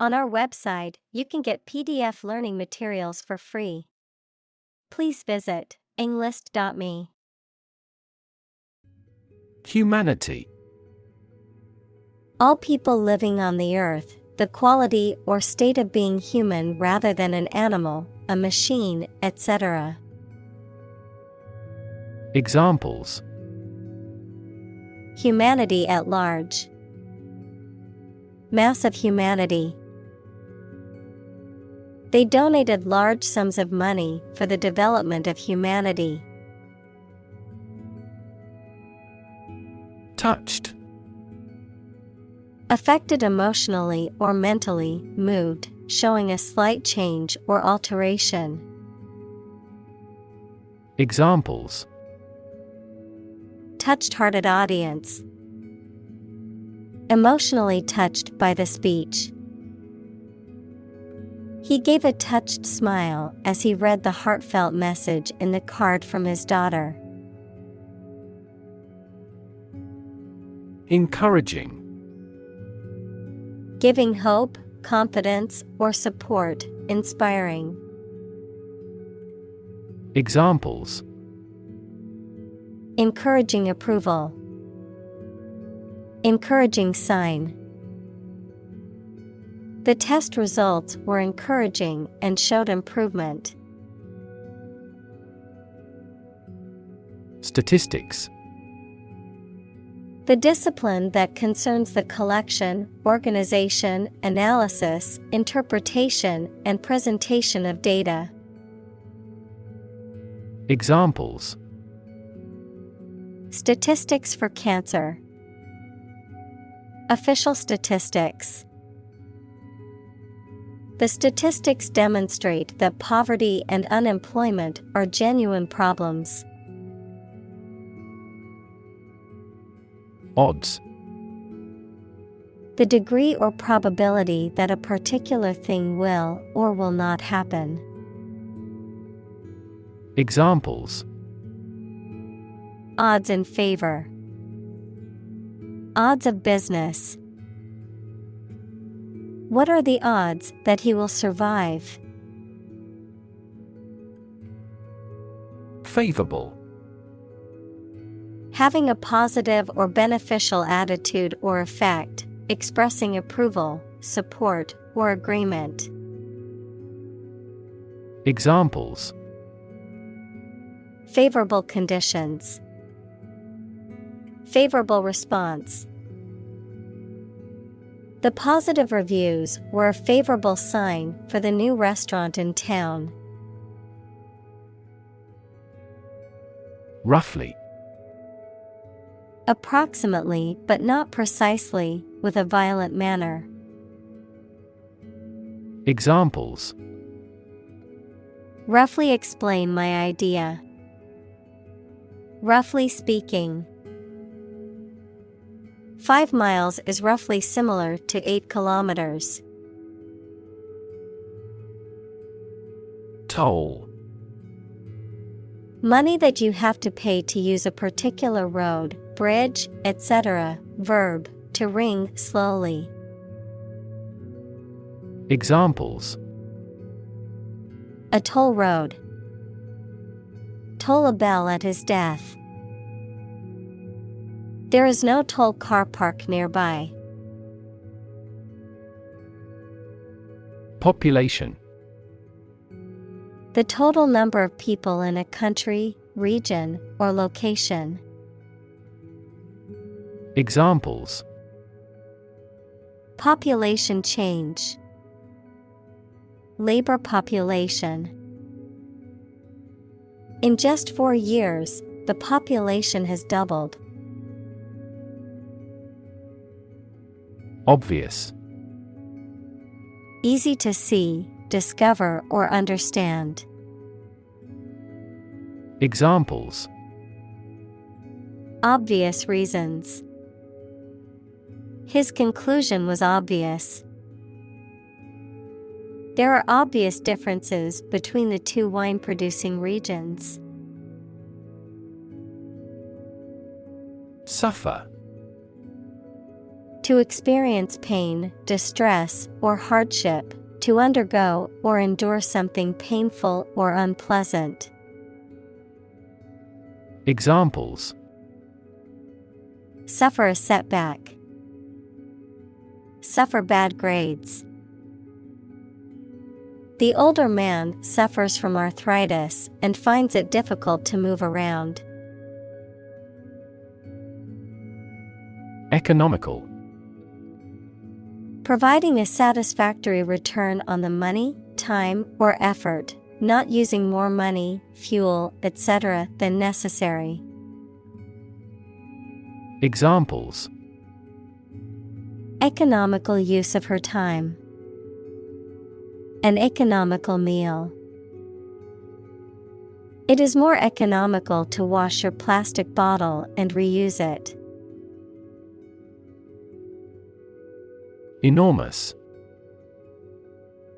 On our website, you can get PDF learning materials for free. Please visit englist.me. Humanity. All people living on the earth, the quality or state of being human rather than an animal, a machine, etc. Examples: Humanity at large. Mass of humanity. They donated large sums of money for the development of humanity. Touched. Affected emotionally or mentally, moved, showing a slight change or alteration. Examples: Touched-hearted audience. Emotionally touched by the speech. He gave a touched smile as he read the heartfelt message in the card from his daughter. Encouraging. Giving hope, confidence, or support, inspiring. Examples: Encouraging approval. Encouraging sign. The test results were encouraging and showed improvement. Statistics. The discipline that concerns the collection, organization, analysis, interpretation, and presentation of data. Examples: Statistics for cancer. Official statistics. The statistics demonstrate that poverty and unemployment are genuine problems. Odds. The degree or probability that a particular thing will or will not happen. Examples: Odds in favor. Odds of business. What are the odds that he will survive? Favorable. Having a positive or beneficial attitude or effect, expressing approval, support, or agreement. Examples: Favorable conditions. Favorable response. The positive reviews were a favorable sign for the new restaurant in town. Roughly. Approximately but not precisely, with a violent manner. Examples: Roughly explain my idea. Roughly speaking. 5 miles is roughly similar to 8 kilometers. Toll. Money that you have to pay to use a particular road, bridge, etc. Verb, to ring slowly. Examples: A toll road. Toll a bell at his death. There is no toll car park nearby. Population. The total number of people in a country, region, or location. Examples: Population change. Labor population. In just 4 years, the population has doubled. Obvious. Easy to see, discover, or understand. Examples: Obvious reasons. His conclusion was obvious. There are obvious differences between the two wine-producing regions. Suffer. To experience pain, distress, or hardship, to undergo or endure something painful or unpleasant. Examples: Suffer a setback. Suffer bad grades. The older man suffers from arthritis and finds it difficult to move around. Economical. Providing a satisfactory return on the money, time, or effort, not using more money, fuel, etc. than necessary. Examples: Economical use of her time. An economical meal. It is more economical to wash your plastic bottle and reuse it. Enormous.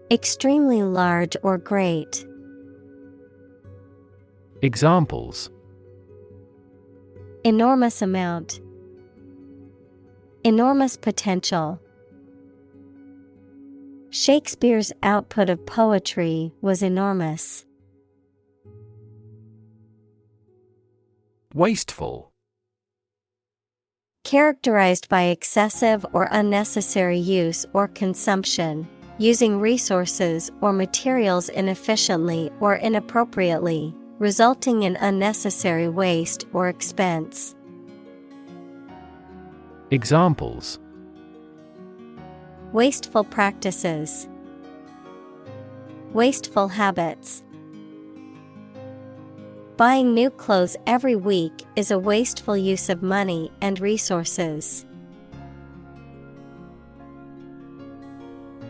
Extremely large or great. Examples: Enormous amount. Enormous potential. Shakespeare's output of poetry was enormous. Wasteful. Characterized by excessive or unnecessary use or consumption, using resources or materials inefficiently or inappropriately, resulting in unnecessary waste or expense. Examples: Wasteful practices. Wasteful habits. Buying new clothes every week is a wasteful use of money and resources.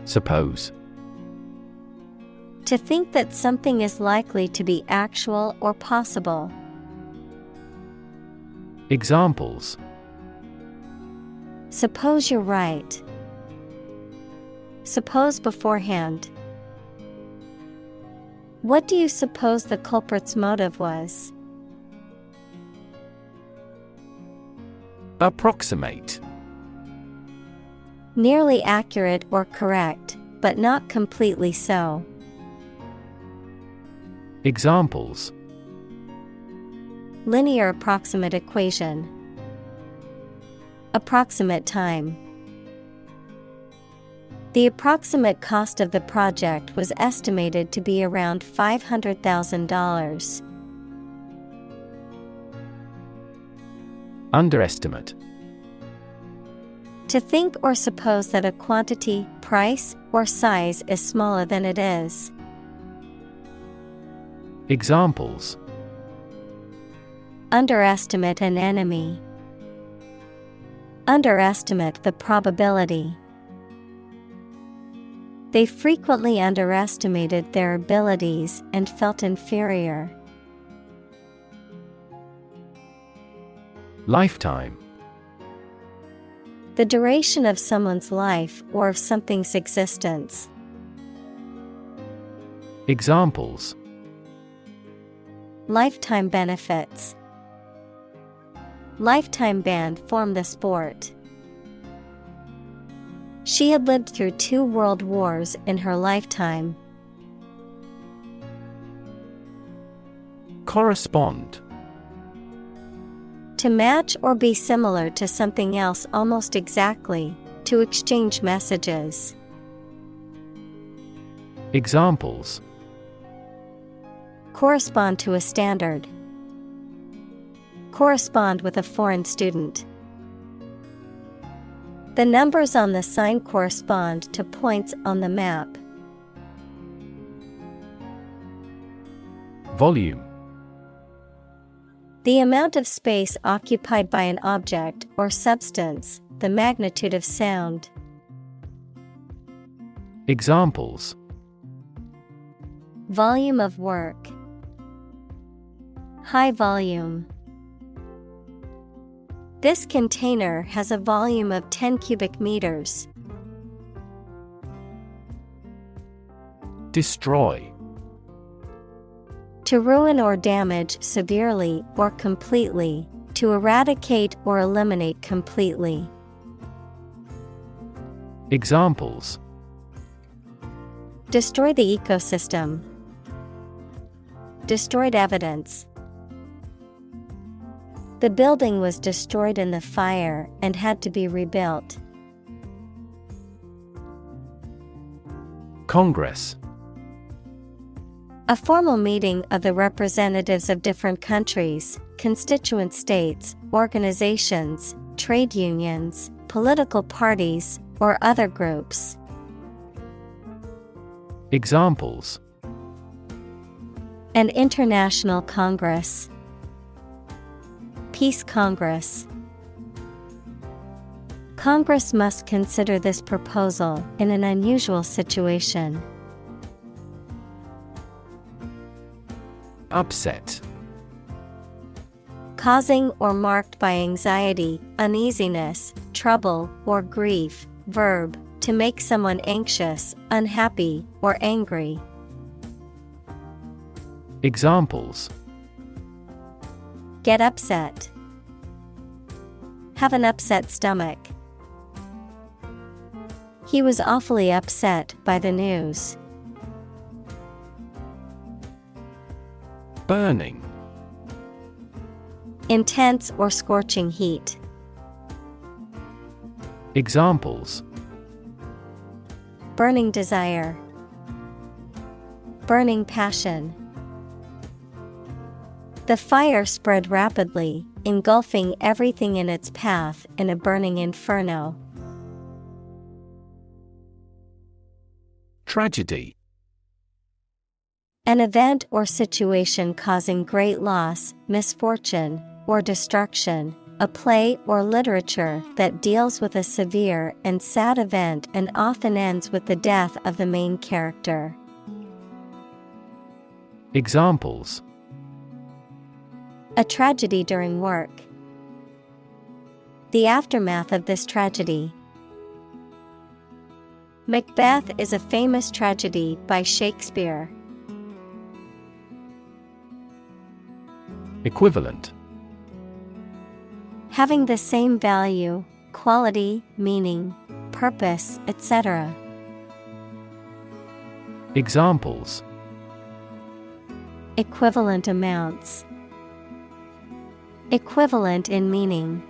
Suppose. To think that something is likely to be actual or possible. Examples: Suppose you're right. Suppose beforehand. What do you suppose the culprit's motive was? Approximate. Nearly accurate or correct, but not completely so. Examples: Linear approximate equation. Approximate time. The approximate cost of the project was estimated to be around $500,000. Underestimate. To think or suppose that a quantity, price, or size is smaller than it is. Examples: Underestimate an enemy. Underestimate the probability. They frequently underestimated their abilities and felt inferior. Lifetime. The duration of someone's life or of something's existence. Examples: Lifetime benefits. Lifetime ban from the sport. She had lived through 2 world wars in her lifetime. Correspond. To match or be similar to something else almost exactly, to exchange messages. Examples: Correspond to a standard. Correspond with a foreign student. The numbers on the sign correspond to points on the map. Volume. The amount of space occupied by an object or substance, the magnitude of sound. Examples: Volume of work. High volume. This container has a volume of 10 cubic meters. Destroy. To ruin or damage severely or completely, to eradicate or eliminate completely. Examples: destroy the ecosystem, destroyed evidence. The building was destroyed in the fire and had to be rebuilt. Congress. A formal meeting of the representatives of different countries, constituent states, organizations, trade unions, political parties, or other groups. Examples: an international congress, Peace Congress. Congress must consider this proposal in an unusual situation. Upset. Causing or marked by anxiety, uneasiness, trouble, or grief. Verb, to make someone anxious, unhappy, or angry. Examples: get upset, have an upset stomach. He was awfully upset by the news. Burning. Intense or scorching heat. Examples: burning desire, burning passion. The fire spread rapidly, engulfing everything in its path in a burning inferno. Tragedy. An event or situation causing great loss, misfortune, or destruction. A play or literature that deals with a severe and sad event and often ends with the death of the main character. Examples: a tragedy during work. The aftermath of this tragedy. Macbeth is a famous tragedy by Shakespeare. Equivalent. Having the same value, quality, meaning, purpose, etc. Examples: equivalent amounts. Equivalent in meaning.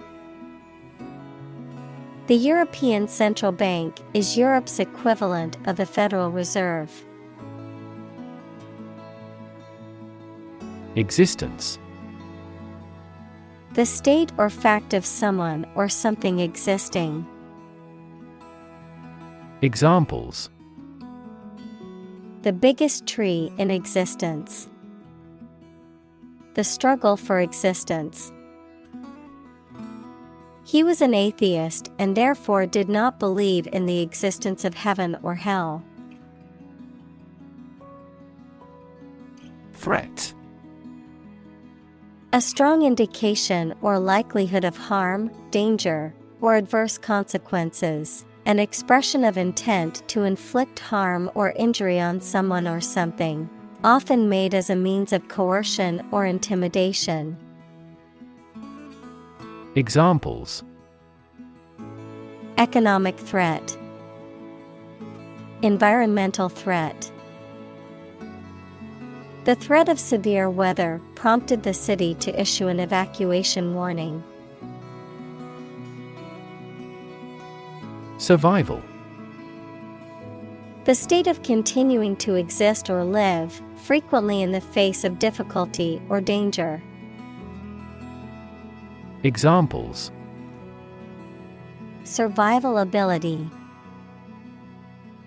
The European Central Bank is Europe's equivalent of the Federal Reserve. Existence. The state or fact of someone or something existing. Examples: the biggest tree in existence. The struggle for existence. He was an atheist and therefore did not believe in the existence of heaven or hell. Threat. A strong indication or likelihood of harm, danger, or adverse consequences. An expression of intent to inflict harm or injury on someone or something, often made as a means of coercion or intimidation. Examples: economic threat. Environmental threat. The threat of severe weather prompted the city to issue an evacuation warning. Survival. The state of continuing to exist or live, frequently in the face of difficulty or danger. Examples: survival ability.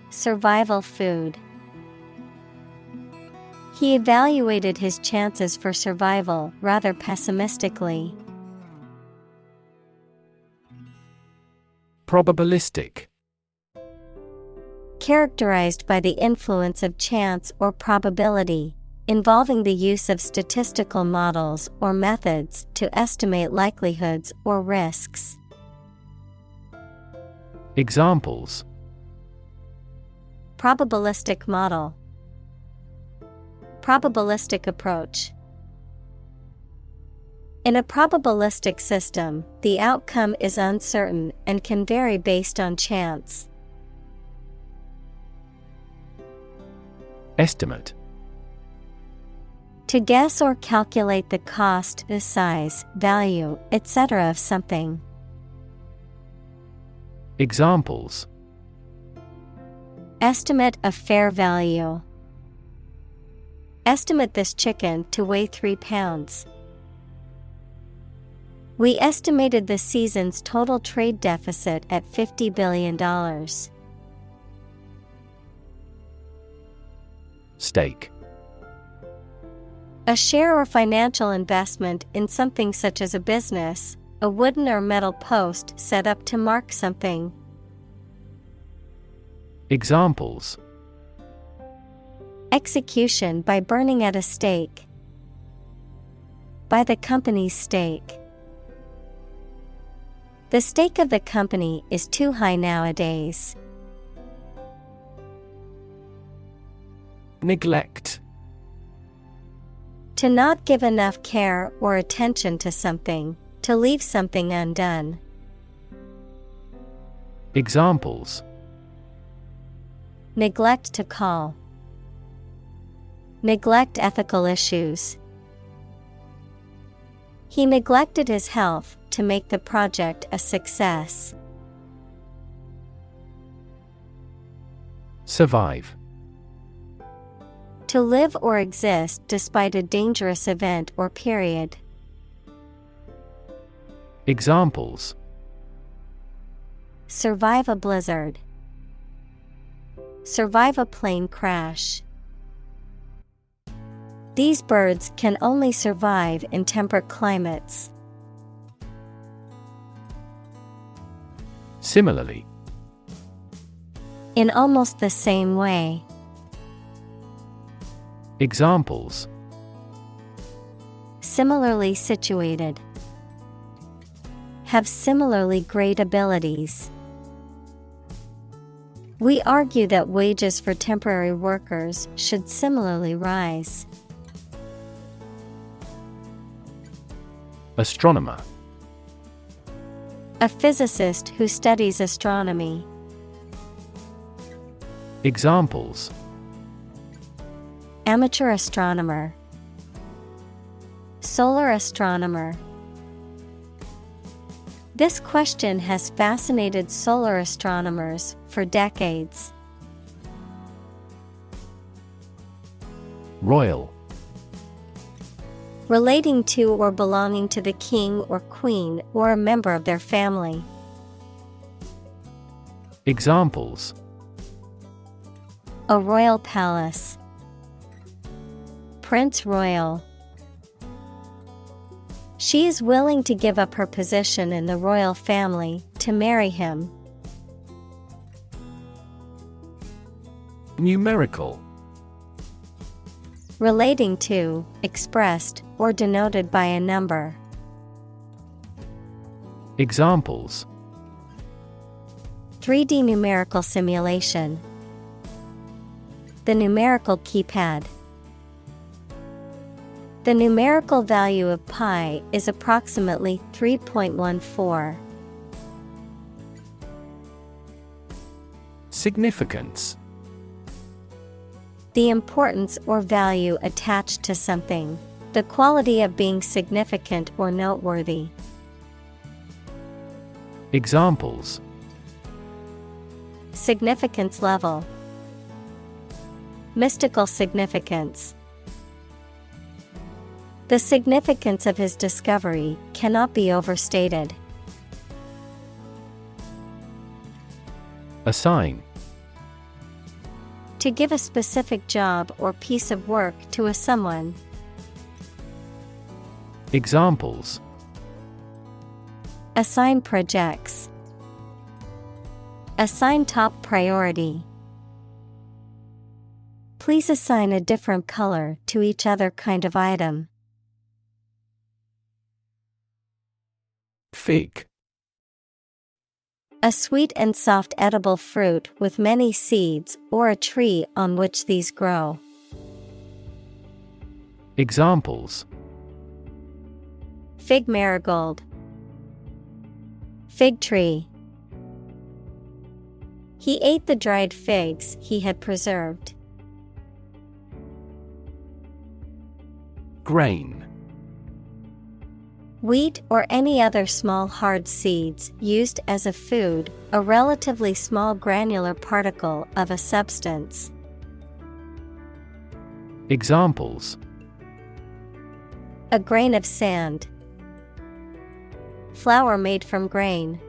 Survival food. He evaluated his chances for survival rather pessimistically. Probabilistic. Characterized by the influence of chance or probability, involving the use of statistical models or methods to estimate likelihoods or risks. Examples: probabilistic model. Probabilistic approach. In a probabilistic system, the outcome is uncertain and can vary based on chance. Estimate. To guess or calculate the cost, the size, value, etc. of something. Examples. Estimate of fair value. Estimate this chicken to weigh 3 pounds. We estimated the season's total trade deficit at $50 billion. Stake. A share or financial investment in something such as a business, a wooden or metal post set up to mark something. Examples. Execution by burning at a stake. By the company's stake. The stake of the company is too high nowadays. Neglect. To not give enough care or attention to something, to leave something undone. Examples. Neglect to call. Neglect ethical issues. He neglected his health to make the project a success. Survive. To live or exist despite a dangerous event or period. Examples. Survive a blizzard. Survive a plane crash. These birds can only survive in temperate climates. Similarly. In almost the same way. Examples. Similarly situated. Have similarly great abilities. We argue that wages for temporary workers should similarly rise. Astronomer. A physicist who studies astronomy. Examples. Amateur astronomer. Solar astronomer. This question has fascinated solar astronomers for decades. Royal. Relating to or belonging to the king or queen or a member of their family. Examples. A royal palace. Prince Royal. She is willing to give up her position in the royal family to marry him. Numerical. Relating to, expressed, or denoted by a number. Examples. 3D numerical simulation. The numerical keypad. The numerical value of pi is approximately 3.14. Significance. The importance or value attached to something. The quality of being significant or noteworthy. Examples. Significance level. Mystical significance. The significance of his discovery cannot be overstated. Assign. To give a specific job or piece of work to a someone. Examples. Assign projects. Assign top priority. Please assign a different color to each other kind of item. Fig. A sweet and soft edible fruit with many seeds or a tree on which these grow. Examples. Fig marigold. Fig tree. He ate the dried figs he had preserved. Grain. Wheat or any other small hard seeds used as a food, a relatively small granular particle of a substance. Examples: A grain of sand. Flour made from grain.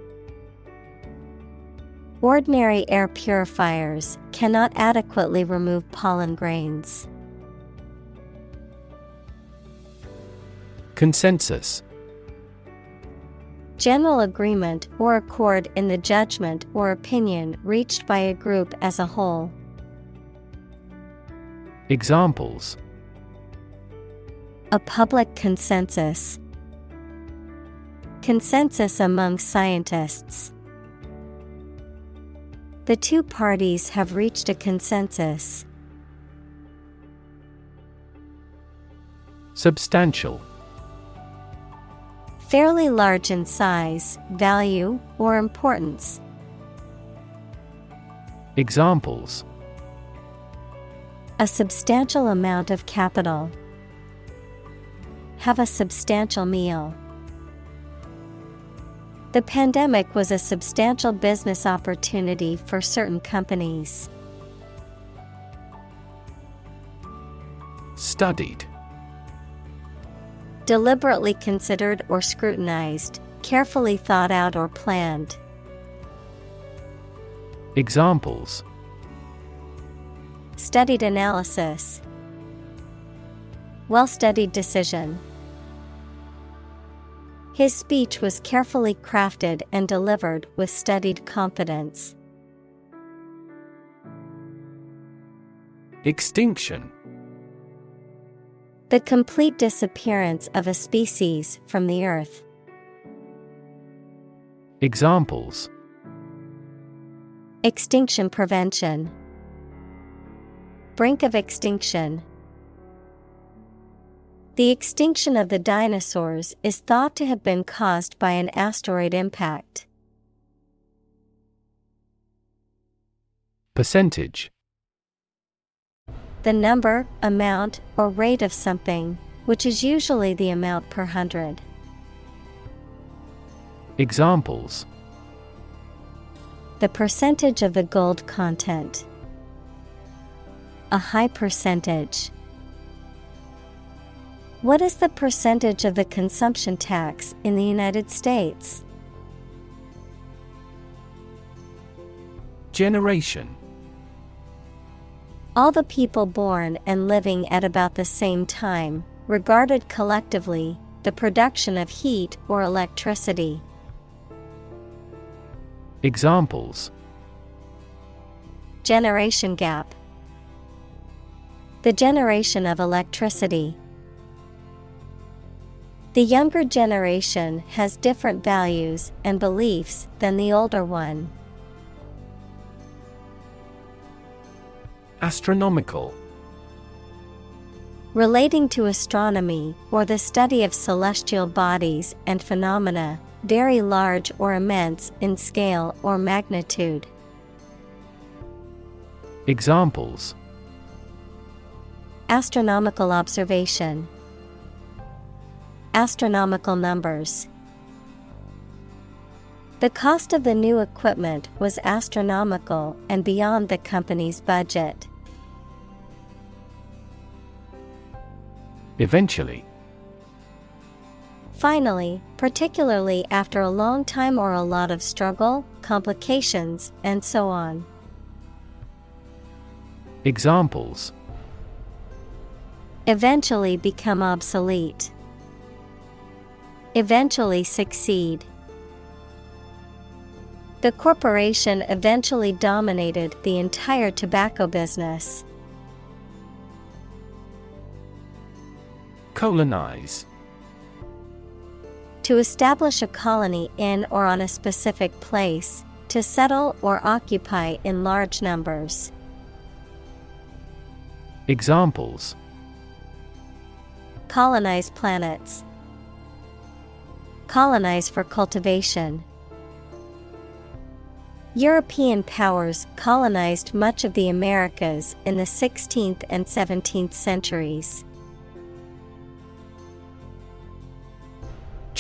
Ordinary air purifiers cannot adequately remove pollen grains. Consensus. General agreement or accord in the judgment or opinion reached by a group as a whole. Examples: A public consensus. Consensus among scientists. The two parties have reached a consensus. Substantial. Fairly large in size, value, or importance. Examples: A substantial amount of capital. Have a substantial meal. The pandemic was a substantial business opportunity for certain companies. Studied. Deliberately considered or scrutinized, carefully thought out or planned. Examples: Studied analysis. Well-studied decision. His speech was carefully crafted and delivered with studied confidence. Extinction. The complete disappearance of a species from the earth. Examples: Extinction prevention. Brink of extinction. The extinction of the dinosaurs is thought to have been caused by an asteroid impact. Percentage. The number, amount, or rate of something, which is usually the amount per hundred. Examples: The percentage of the gold content. A high percentage. What is the percentage of the consumption tax in the United States? Generation. All the people born and living at about the same time, regarded collectively, the production of heat or electricity. Examples: Generation gap. The generation of electricity. The younger generation has different values and beliefs than the older one. Astronomical. Relating to astronomy or the study of celestial bodies and phenomena, very large or immense in scale or magnitude. Examples: Astronomical observation. Astronomical numbers. The cost of the new equipment was astronomical and beyond the company's budget. Eventually. Finally, particularly after a long time or a lot of struggle, complications, and so on. Examples: Eventually become obsolete. Eventually succeed. The corporation eventually dominated the entire tobacco business. Colonize. To establish a colony in or on a specific place, to settle or occupy in large numbers. Examples: Colonize planets. Colonize for cultivation. European powers colonized much of the Americas in the 16th and 17th centuries.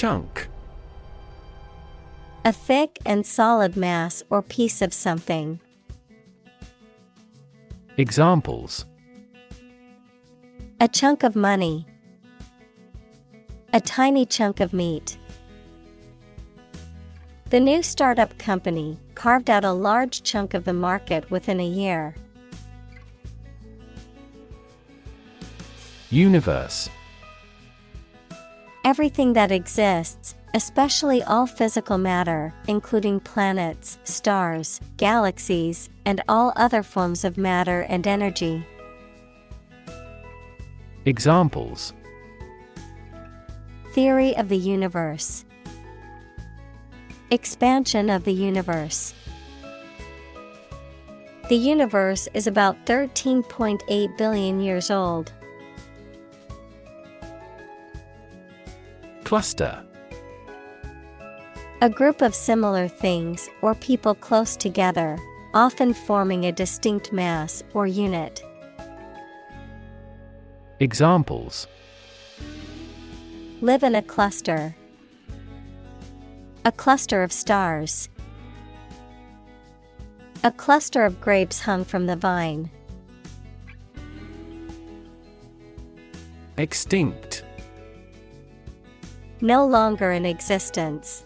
Chunk. A thick and solid mass or piece of something. Examples: A chunk of money. A tiny chunk of meat. The new startup company carved out a large chunk of the market within a year. Universe. Everything that exists, especially all physical matter, including planets, stars, galaxies, and all other forms of matter and energy. Examples: Theory of the universe. Expansion of the universe. The universe is about 13.8 billion years old. Cluster. A group of similar things or people close together, often forming a distinct mass or unit. Examples: Live in a cluster. A cluster of stars. A cluster of grapes hung from the vine. Extinct. No longer in existence.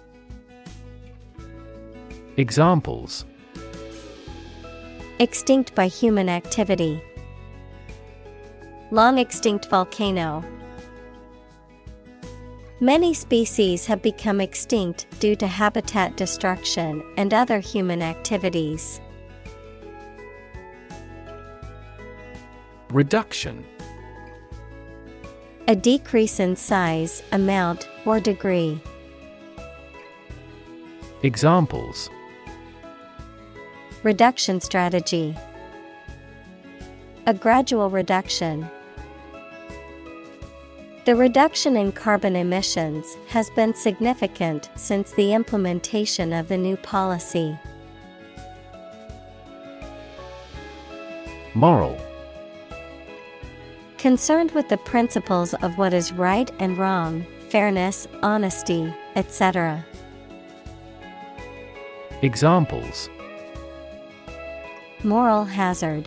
Examples: Extinct by human activity. Long extinct volcano. Many species have become extinct due to habitat destruction and other human activities. Reduction. A decrease in size, amount, or degree. Examples: Reduction strategy. A gradual reduction. The reduction in carbon emissions has been significant since the implementation of the new policy. Moral. Concerned with the principles of what is right and wrong, fairness, honesty, etc. Examples: Moral hazard.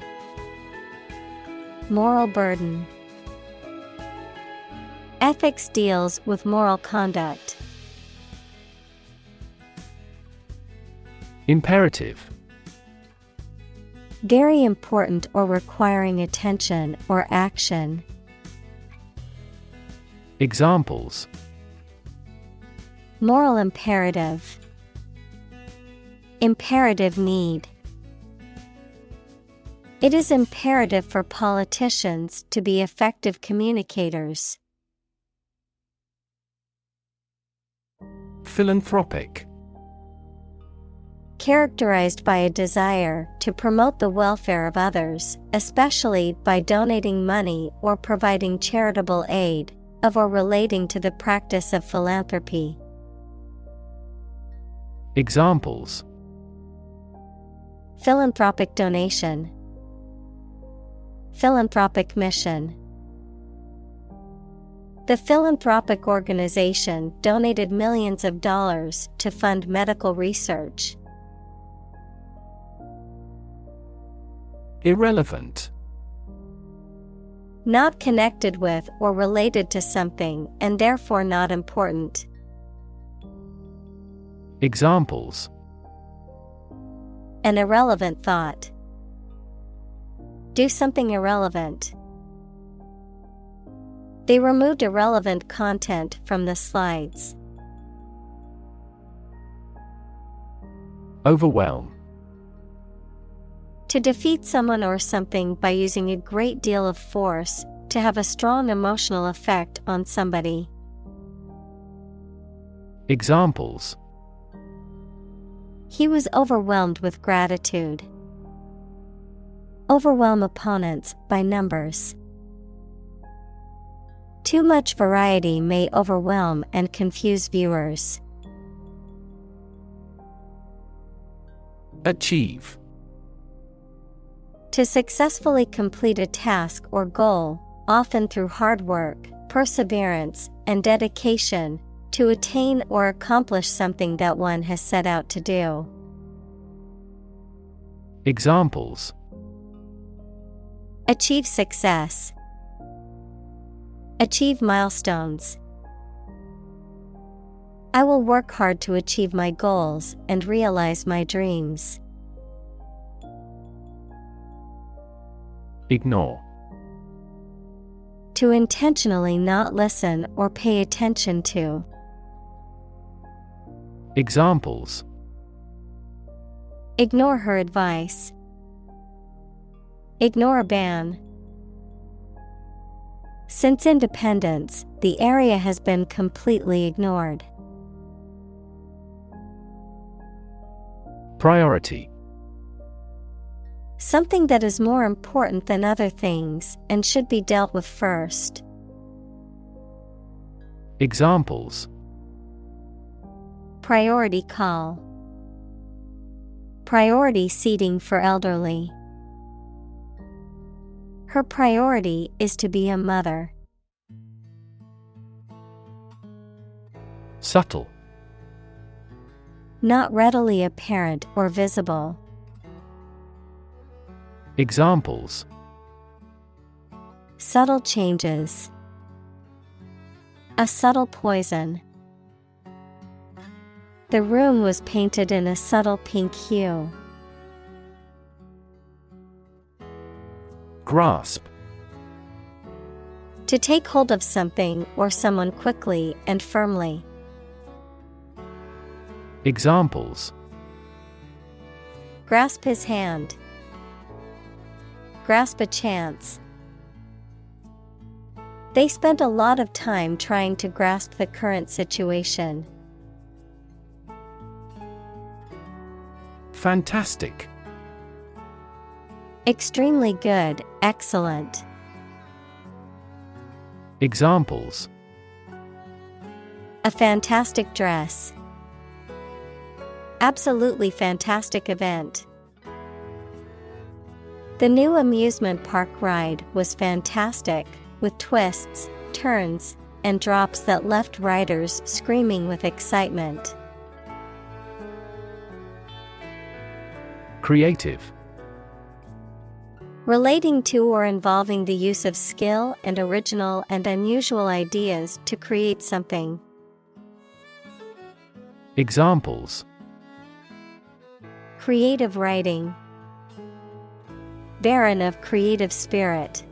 Moral burden. Ethics deals with moral conduct. Imperative. Very important or requiring attention or action. Examples: Moral imperative. Imperative need. It is imperative for politicians to be effective communicators. Philanthropic. Characterized by a desire to promote the welfare of others, especially by donating money or providing charitable aid, of or relating to the practice of philanthropy. Examples: Philanthropic donation. Philanthropic mission. The philanthropic organization donated millions of dollars to fund medical research. Irrelevant. Not connected with or related to something and therefore not important. Examples: An irrelevant thought. Do something irrelevant. They removed irrelevant content from the slides. Overwhelm. To defeat someone or something by using a great deal of force, to have a strong emotional effect on somebody. Examples: He was overwhelmed with gratitude. Overwhelm opponents by numbers. Too much variety may overwhelm and confuse viewers. Achieve. To successfully complete a task or goal, often through hard work, perseverance, and dedication, To attain or accomplish something that one has set out to do. Examples: Achieve success. Achieve milestones. I will work hard to achieve my goals and realize my dreams. Ignore. To intentionally not listen or pay attention to. Examples: Ignore her advice. Ignore a ban. Since independence, the area has been completely ignored. Priority. Something that is more important than other things and should be dealt with first. Examples: Priority call. Priority seating for elderly. Her priority is to be a mother. Subtle. Not readily apparent or visible. Examples: Subtle changes. A subtle poison. The room was painted in a subtle pink hue. Grasp. To take hold of something or someone quickly and firmly. Examples: Grasp his hand. Grasp a chance. They spent a lot of time trying to grasp the current situation. Fantastic. Extremely good, excellent. Examples: A fantastic dress. Absolutely fantastic event. The new amusement park ride was fantastic, with twists, turns, and drops that left riders screaming with excitement. Creative. Relating to or involving the use of skill and original and unusual ideas to create something. Examples: Creative writing. Barren of creative spirit.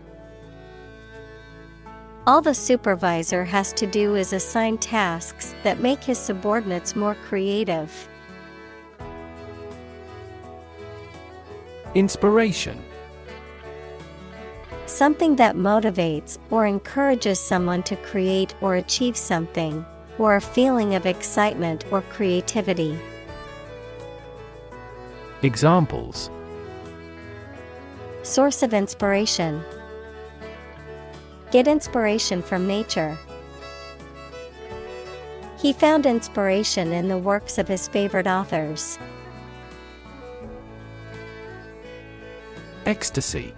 All the supervisor has to do is assign tasks that make his subordinates more creative. Inspiration. Something that motivates or encourages someone to create or achieve something, or a feeling of excitement or creativity. Examples: Source of inspiration. Get inspiration from nature. He found inspiration in the works of his favorite authors. Ecstasy.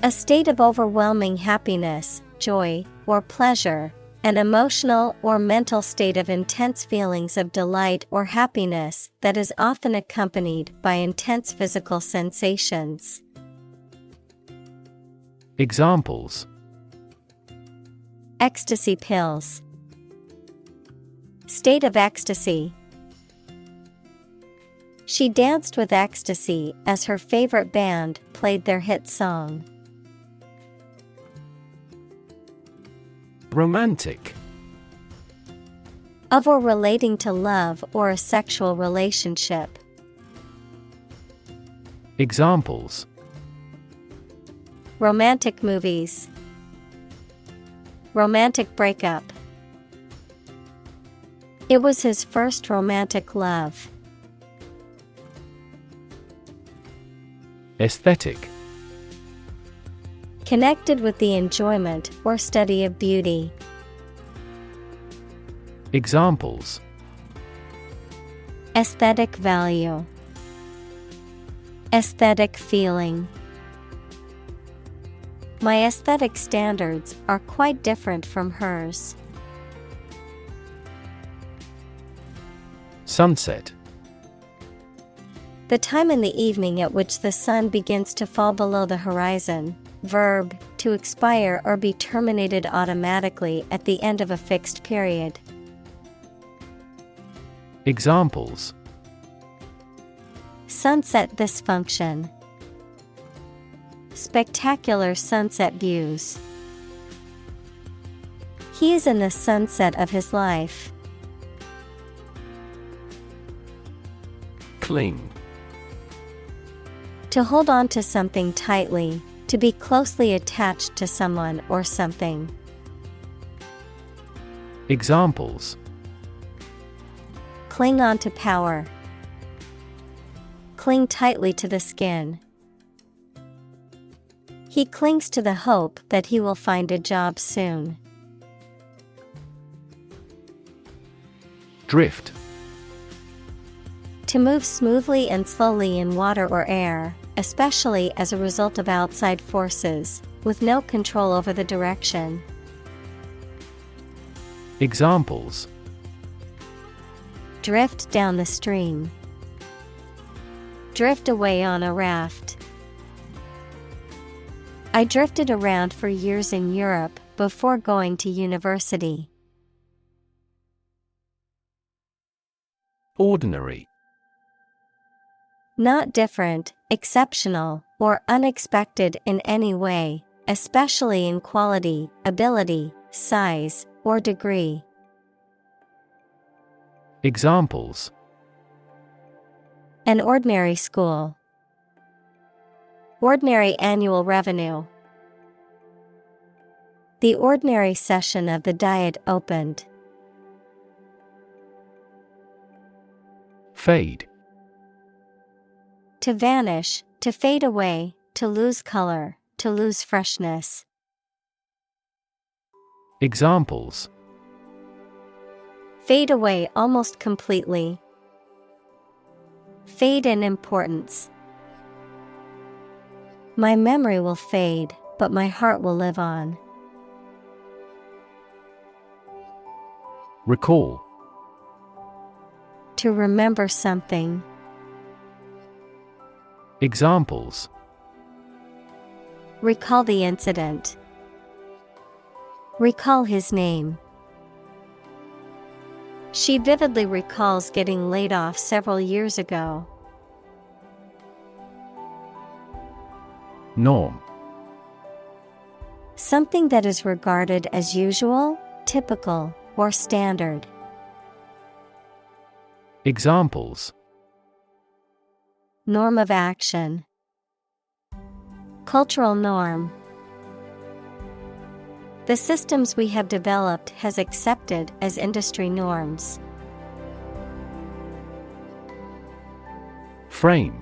A state of overwhelming happiness, joy, or pleasure, an emotional or mental state of intense feelings of delight or happiness that is often accompanied by intense physical sensations. Examples: Ecstasy pills. State of ecstasy. She danced with ecstasy as her favorite band played their hit song. Romantic. Of or relating to love or a sexual relationship. Examples: Romantic movies. Romantic breakup. It was his first romantic love. Aesthetic. Connected with the enjoyment or study of beauty. Examples: Aesthetic value. Aesthetic feeling. My aesthetic standards are quite different from hers. Sunset. The time in the evening at which the sun begins to fall below the horizon. Verb, to expire or be terminated automatically at the end of a fixed period. Examples: sunset dysfunction, spectacular sunset views. He is in the sunset of his life. Cling. To hold on to something tightly, to be closely attached to someone or something. Examples: cling on to power, cling tightly to the skin. He clings to the hope that he will find a job soon. Drift. To move smoothly and slowly in water or air, especially as a result of outside forces, with no control over the direction. Examples: drift down the stream, drift away on a raft. I drifted around for years in Europe before going to university. Ordinary. Not different, exceptional, or unexpected in any way, especially in quality, ability, size, or degree. Examples: an ordinary school, ordinary annual revenue. The ordinary session of the Diet opened. Fade. To vanish, to fade away, to lose color, to lose freshness. Examples: fade away almost completely. Fade in importance. My memory will fade, but my heart will live on. Recall. To remember something. Examples: recall the incident. Recall his name. She vividly recalls getting laid off several years ago. Norm. Something that is regarded as usual, typical, or standard. Examples: norm of action. Cultural norm. The systems we have developed has accepted as industry norms. Frame.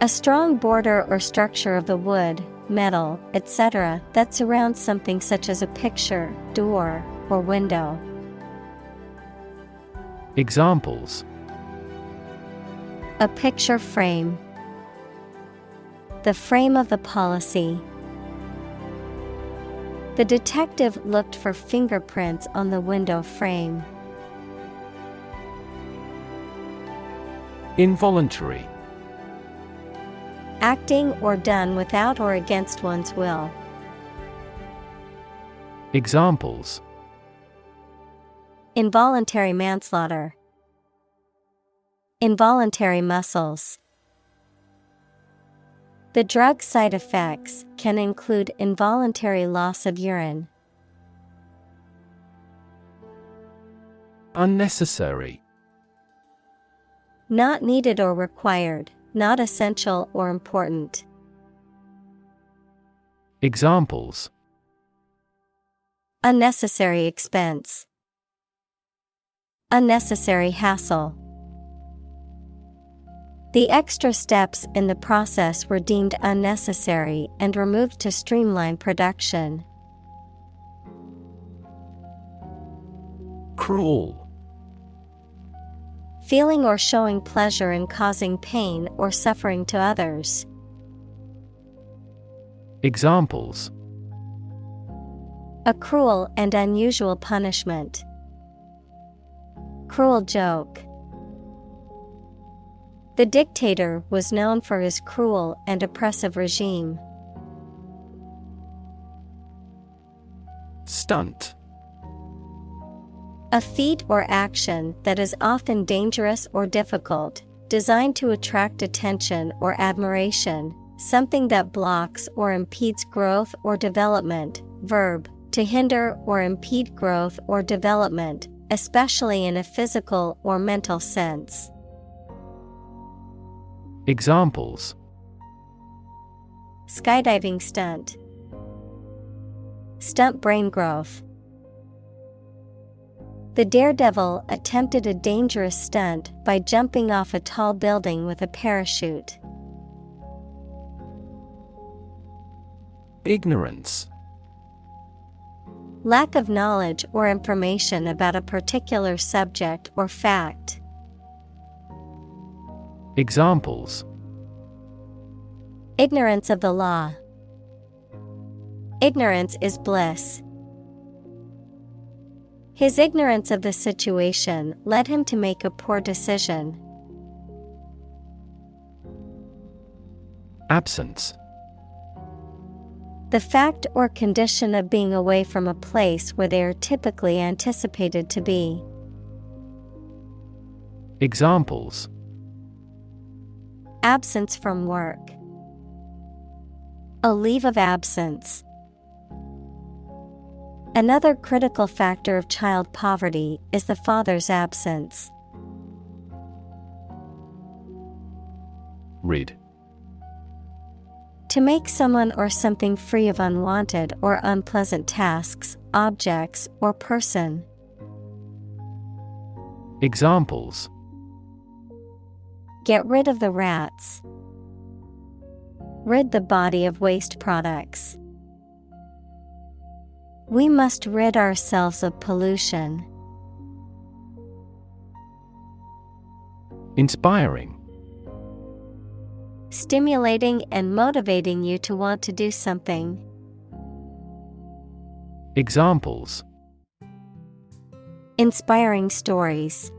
A strong border or structure of the wood, metal, etc. that surrounds something such as a picture, door, or window. Examples: a picture frame. The frame of the policy. The detective looked for fingerprints on the window frame. Involuntary. Acting or done without or against one's will. Examples: involuntary manslaughter. Involuntary muscles. The drug side effects can include involuntary loss of urine. Unnecessary. Not needed or required, not essential or important. Examples: unnecessary expense. Unnecessary hassle. The extra steps in the process were deemed unnecessary and removed to streamline production. Cruel. Feeling or showing pleasure in causing pain or suffering to others. Examples: a cruel and unusual punishment. Cruel joke. The dictator was known for his cruel and oppressive regime. Stunt. A feat or action that is often dangerous or difficult, designed to attract attention or admiration, something that blocks or impedes growth or development. Verb, to hinder or impede growth or development, especially in a physical or mental sense. Examples: Skydiving stunt. Stunt brain growth. The daredevil attempted a dangerous stunt by jumping off a tall building with a parachute. Ignorance. Lack of knowledge or information about a particular subject or fact. Examples: Ignorance of the law. Ignorance is bliss. His ignorance of the situation led him to make a poor decision. Absence. The fact or condition of being away from a place where they are typically anticipated to be. Examples: Absence from work. A leave of absence. Another critical factor of child poverty is the father's absence. Rid. To make someone or something free of unwanted or unpleasant tasks, objects, or person. Examples: Get rid of the rats. Rid the body of waste products. We must rid ourselves of pollution. Inspiring. Stimulating and motivating you to want to do something. Examples: Inspiring stories.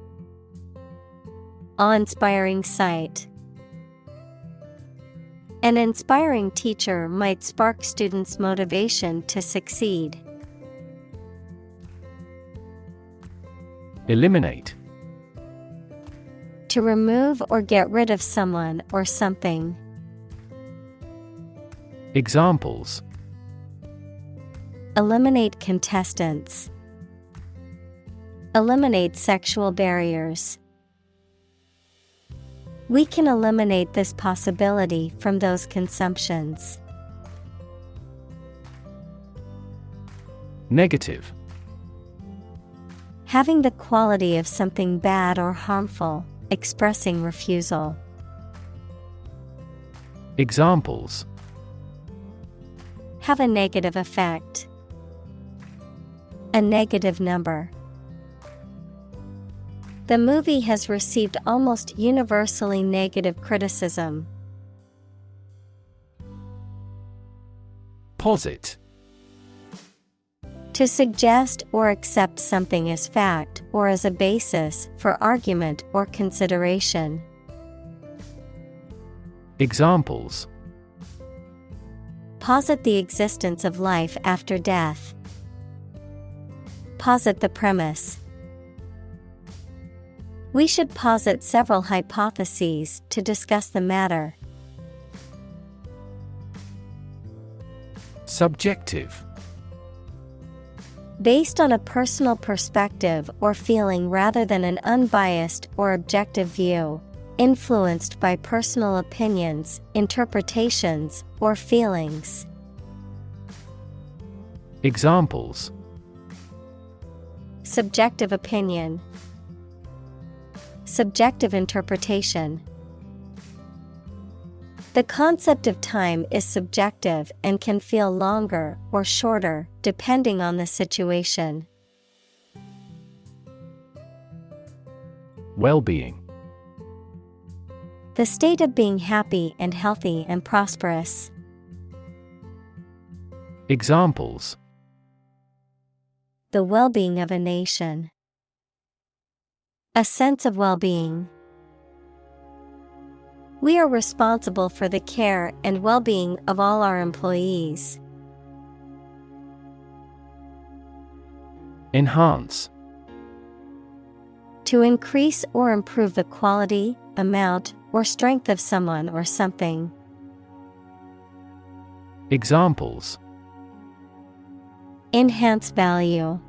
Awe-inspiring sight. An inspiring teacher might spark students' motivation to succeed. Eliminate. To remove or get rid of someone or something. Examples: Eliminate contestants. Eliminate sexual barriers. We can eliminate this possibility from those consumptions. Negative. Having the quality of something bad or harmful, expressing refusal. Examples: Have a negative effect. A negative number. The movie has received almost universally negative criticism. Posit. To suggest or accept something as fact or as a basis for argument or consideration. Examples: Posit the existence of life after death. Posit the premise. We should posit several hypotheses to discuss the matter. Subjective. Based on a personal perspective or feeling rather than an unbiased or objective view, influenced by personal opinions, interpretations, or feelings. Examples: Subjective opinion. Subjective interpretation. The concept of time is subjective and can feel longer or shorter depending on the situation. Well-being. The state of being happy and healthy and prosperous. Examples: The well-being of a nation. A sense of well-being. We are responsible for the care and well-being of all our employees. Enhance. To increase or improve the quality, amount, or strength of someone or something. Examples: Enhance value.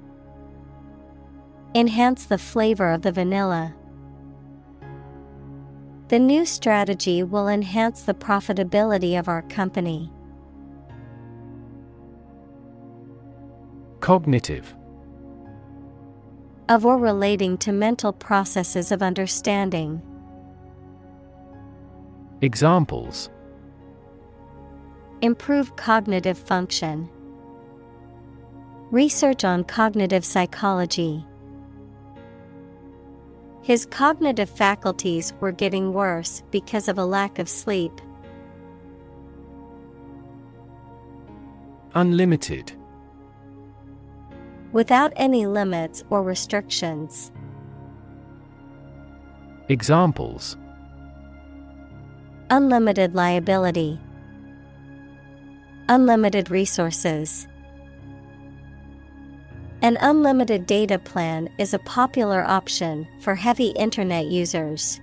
Enhance the flavor of the vanilla. The new strategy will enhance the profitability of our company. Cognitive. Of or relating to mental processes of understanding. Examples: Improve cognitive function. Research on cognitive psychology. His cognitive faculties were getting worse because of a lack of sleep. Unlimited. Without any limits or restrictions. Examples: Unlimited liability. Unlimited resources. An unlimited data plan is a popular option for heavy internet users.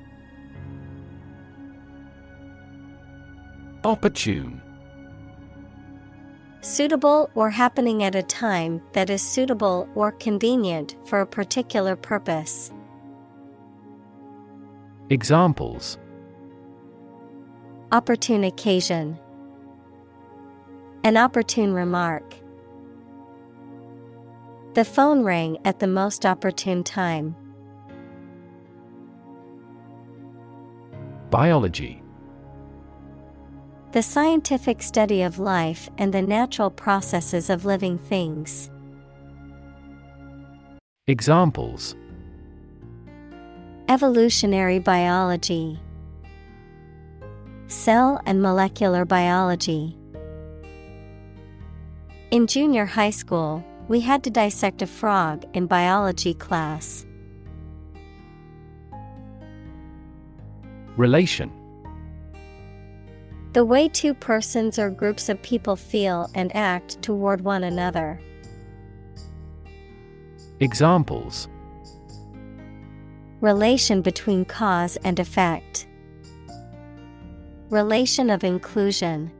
Opportune. Suitable or happening at a time that is suitable or convenient for a particular purpose. Examples: Opportune occasion. An opportune remark. The phone rang at the most opportune time. Biology. The scientific study of life and the natural processes of living things. Examples: Evolutionary biology. Cell and molecular biology. In junior high school, we had to dissect a frog in biology class. Relation. The way two persons or groups of people feel and act toward one another. Examples: Relation between cause and effect. Relation of inclusion.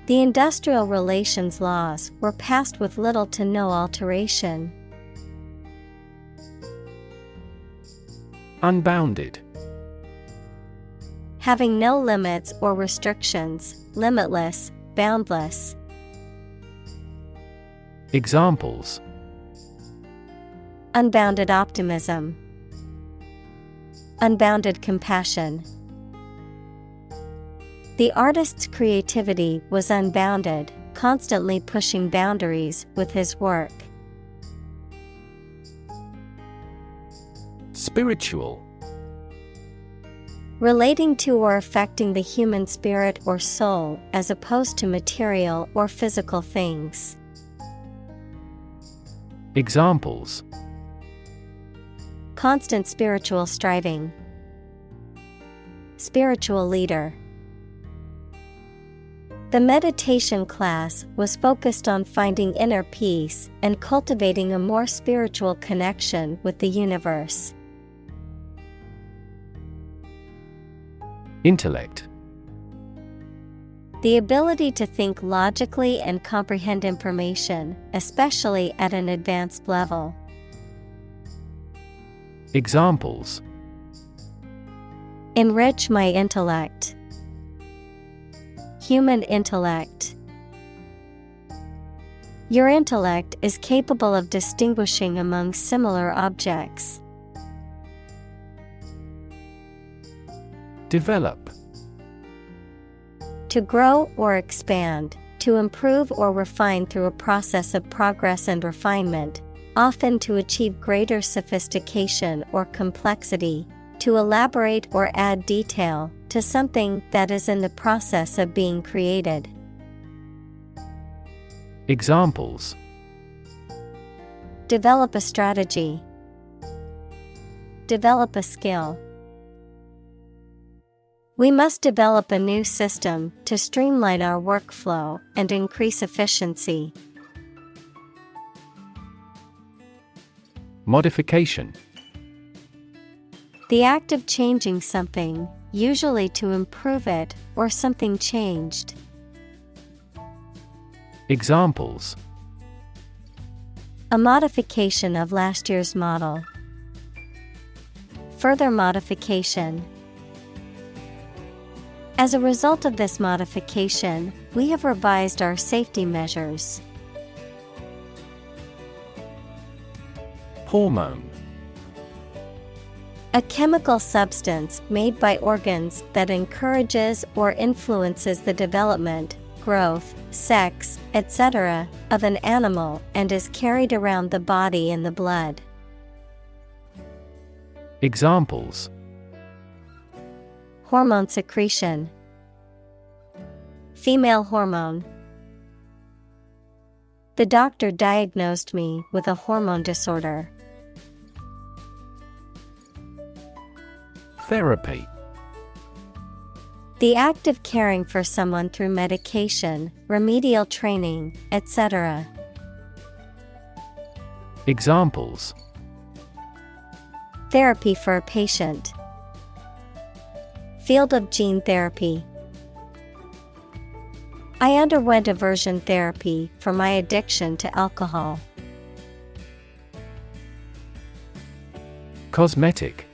The industrial relations laws were passed with little to no alteration. Unbounded. Having no limits or restrictions, limitless, boundless. Examples: Unbounded optimism. Unbounded compassion. The artist's creativity was unbounded, constantly pushing boundaries with his work. Spiritual. Relating to or affecting the human spirit or soul as opposed to material or physical things. Examples: Constant spiritual striving. Spiritual leader. The meditation class was focused on finding inner peace and cultivating a more spiritual connection with the universe. Intellect. The ability to think logically and comprehend information, especially at an advanced level. Examples: Enrich my intellect. Human intellect. Your intellect is capable of distinguishing among similar objects. Develop. To grow or expand, to improve or refine through a process of progress and refinement, often to achieve greater sophistication or complexity, to elaborate or add detail to something that is in the process of being created. Examples: Develop a strategy. Develop a skill. We must develop a new system to streamline our workflow and increase efficiency. Modification. The act of changing something, usually to improve it or something changed. Examples: A modification of last year's model. Further modification. As a result of this modification, we have revised our safety measures. Hormone. A chemical substance made by organs that encourages or influences the development, growth, sex, etc., of an animal and is carried around the body in the blood. Examples: Hormone secretion. Female hormone. The doctor diagnosed me with a hormone disorder. Therapy. The act of caring for someone through medication, remedial training, etc. Examples: Therapy for a patient. Field of gene therapy. I underwent aversion therapy for my addiction to alcohol. Cosmetic.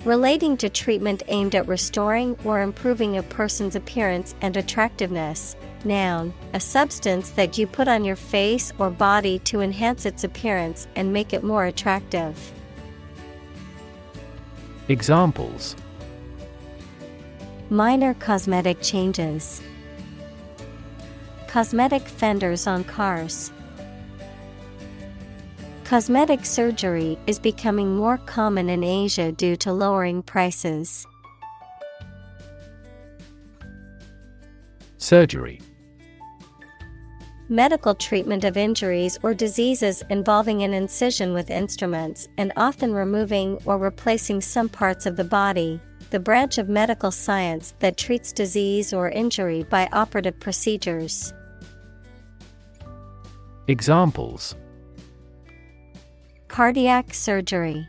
Relating to treatment aimed at restoring or improving a person's appearance and attractiveness. Noun, a substance that you put on your face or body to enhance its appearance and make it more attractive. Examples: Minor cosmetic changes. Cosmetic fenders on cars. Cosmetic surgery is becoming more common in Asia due to lowering prices. Surgery. Medical treatment of injuries or diseases involving an incision with instruments and often removing or replacing some parts of the body, the branch of medical science that treats disease or injury by operative procedures. Examples: Cardiac surgery.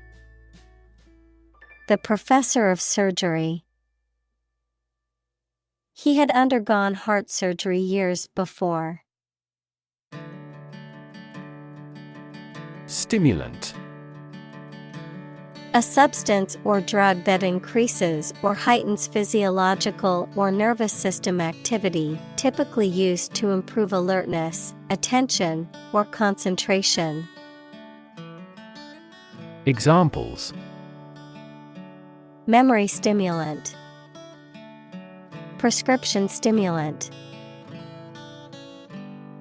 The professor of surgery. He had undergone heart surgery years before. Stimulant. A substance or drug that increases or heightens physiological or nervous system activity, typically used to improve alertness, attention, or concentration. Examples: Memory stimulant. Prescription stimulant.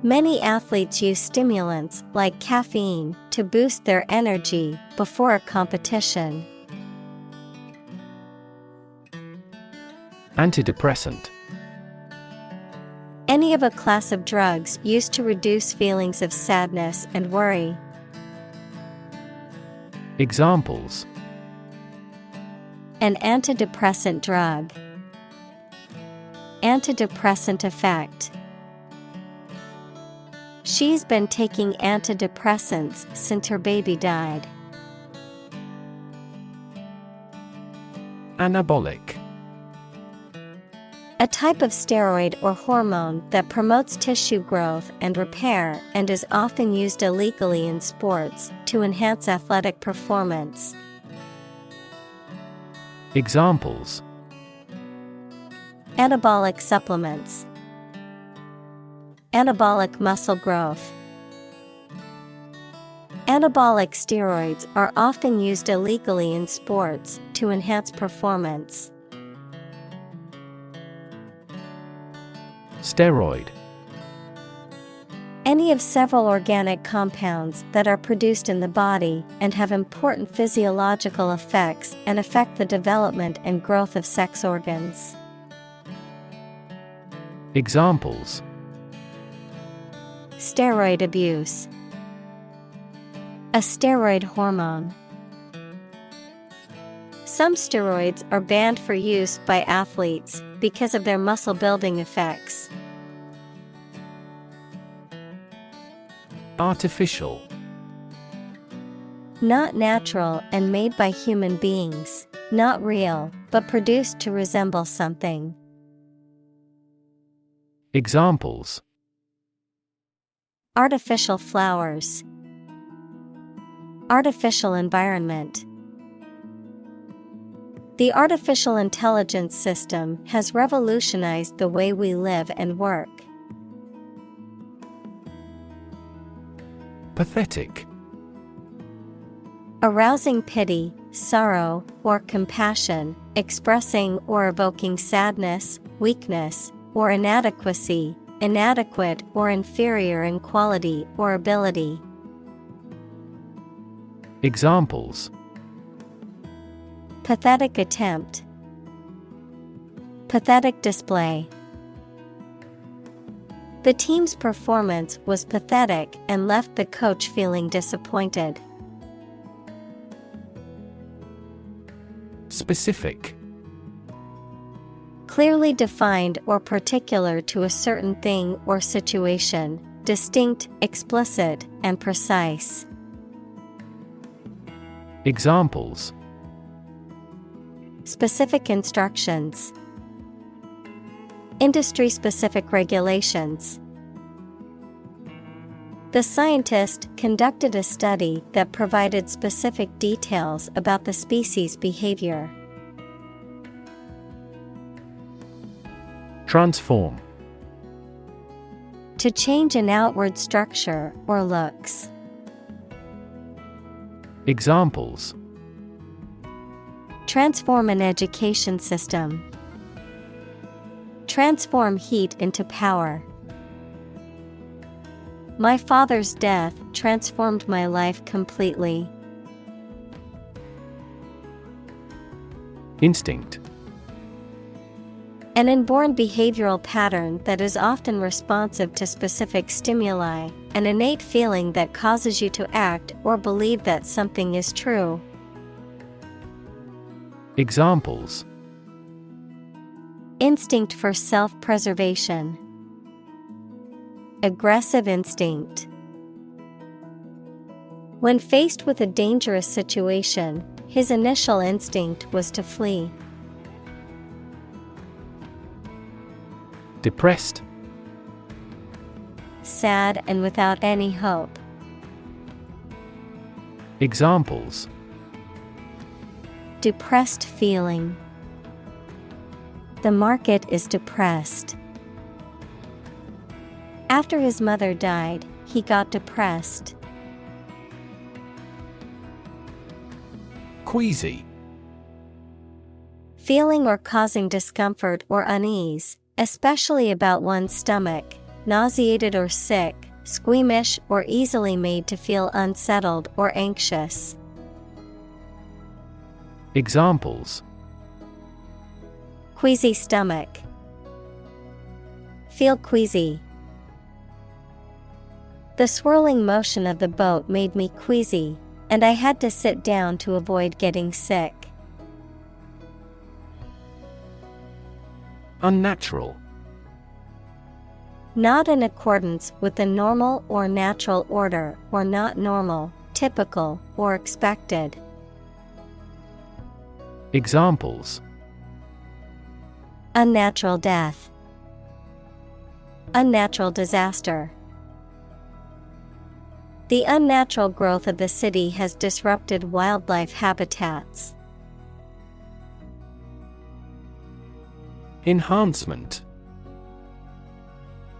Many athletes use stimulants like caffeine to boost their energy before a competition. Antidepressant. Any of a class of drugs used to reduce feelings of sadness and worry. Examples: An antidepressant drug. Antidepressant effect. She's been taking antidepressants since her baby died. Anabolic. A type of steroid or hormone that promotes tissue growth and repair and is often used illegally in sports to enhance athletic performance. Examples: Anabolic supplements. Anabolic muscle growth. Anabolic steroids are often used illegally in sports to enhance performance. Steroid. Any of several organic compounds that are produced in the body and have important physiological effects and affect the development and growth of sex organs. Examples: Steroid abuse. A steroid hormone. Some steroids are banned for use by athletes because of their muscle building effects. Artificial. Not natural and made by human beings. Not real, but produced to resemble something. Examples: Artificial flowers. Artificial environment. The artificial intelligence system has revolutionized the way we live and work. Pathetic. Arousing pity, sorrow, or compassion, expressing or evoking sadness, weakness, or inadequacy, inadequate or inferior in quality or ability. Examples: Pathetic attempt. Pathetic display. The team's performance was pathetic and left the coach feeling disappointed. Specific. Clearly defined or particular to a certain thing or situation, distinct, explicit, and precise. Examples: Specific instructions. Industry-specific regulations. The scientist conducted a study that provided specific details about the species' behavior. Transform. To change an outward structure or looks. Examples: Transform an education system. Transform heat into power. My father's death transformed my life completely. Instinct. An inborn behavioral pattern that is often responsive to specific stimuli, an innate feeling that causes you to act or believe that something is true. Examples: Instinct for self-preservation. Aggressive instinct. When faced with a dangerous situation, his initial instinct was to flee. Depressed. Sad and without any hope. Examples: Depressed feeling. The market is depressed. After his mother died, he got depressed. Queasy. Feeling or causing discomfort or unease, especially about one's stomach, nauseated or sick, squeamish or easily made to feel unsettled or anxious. Examples: Queasy stomach. Feel queasy. The swirling motion of the boat made me queasy, and I had to sit down to avoid getting sick. Unnatural. Not in accordance with the normal or natural order, or not normal, typical, or expected. Examples: Unnatural death. Unnatural disaster. The unnatural growth of the city has disrupted wildlife habitats. Enhancement.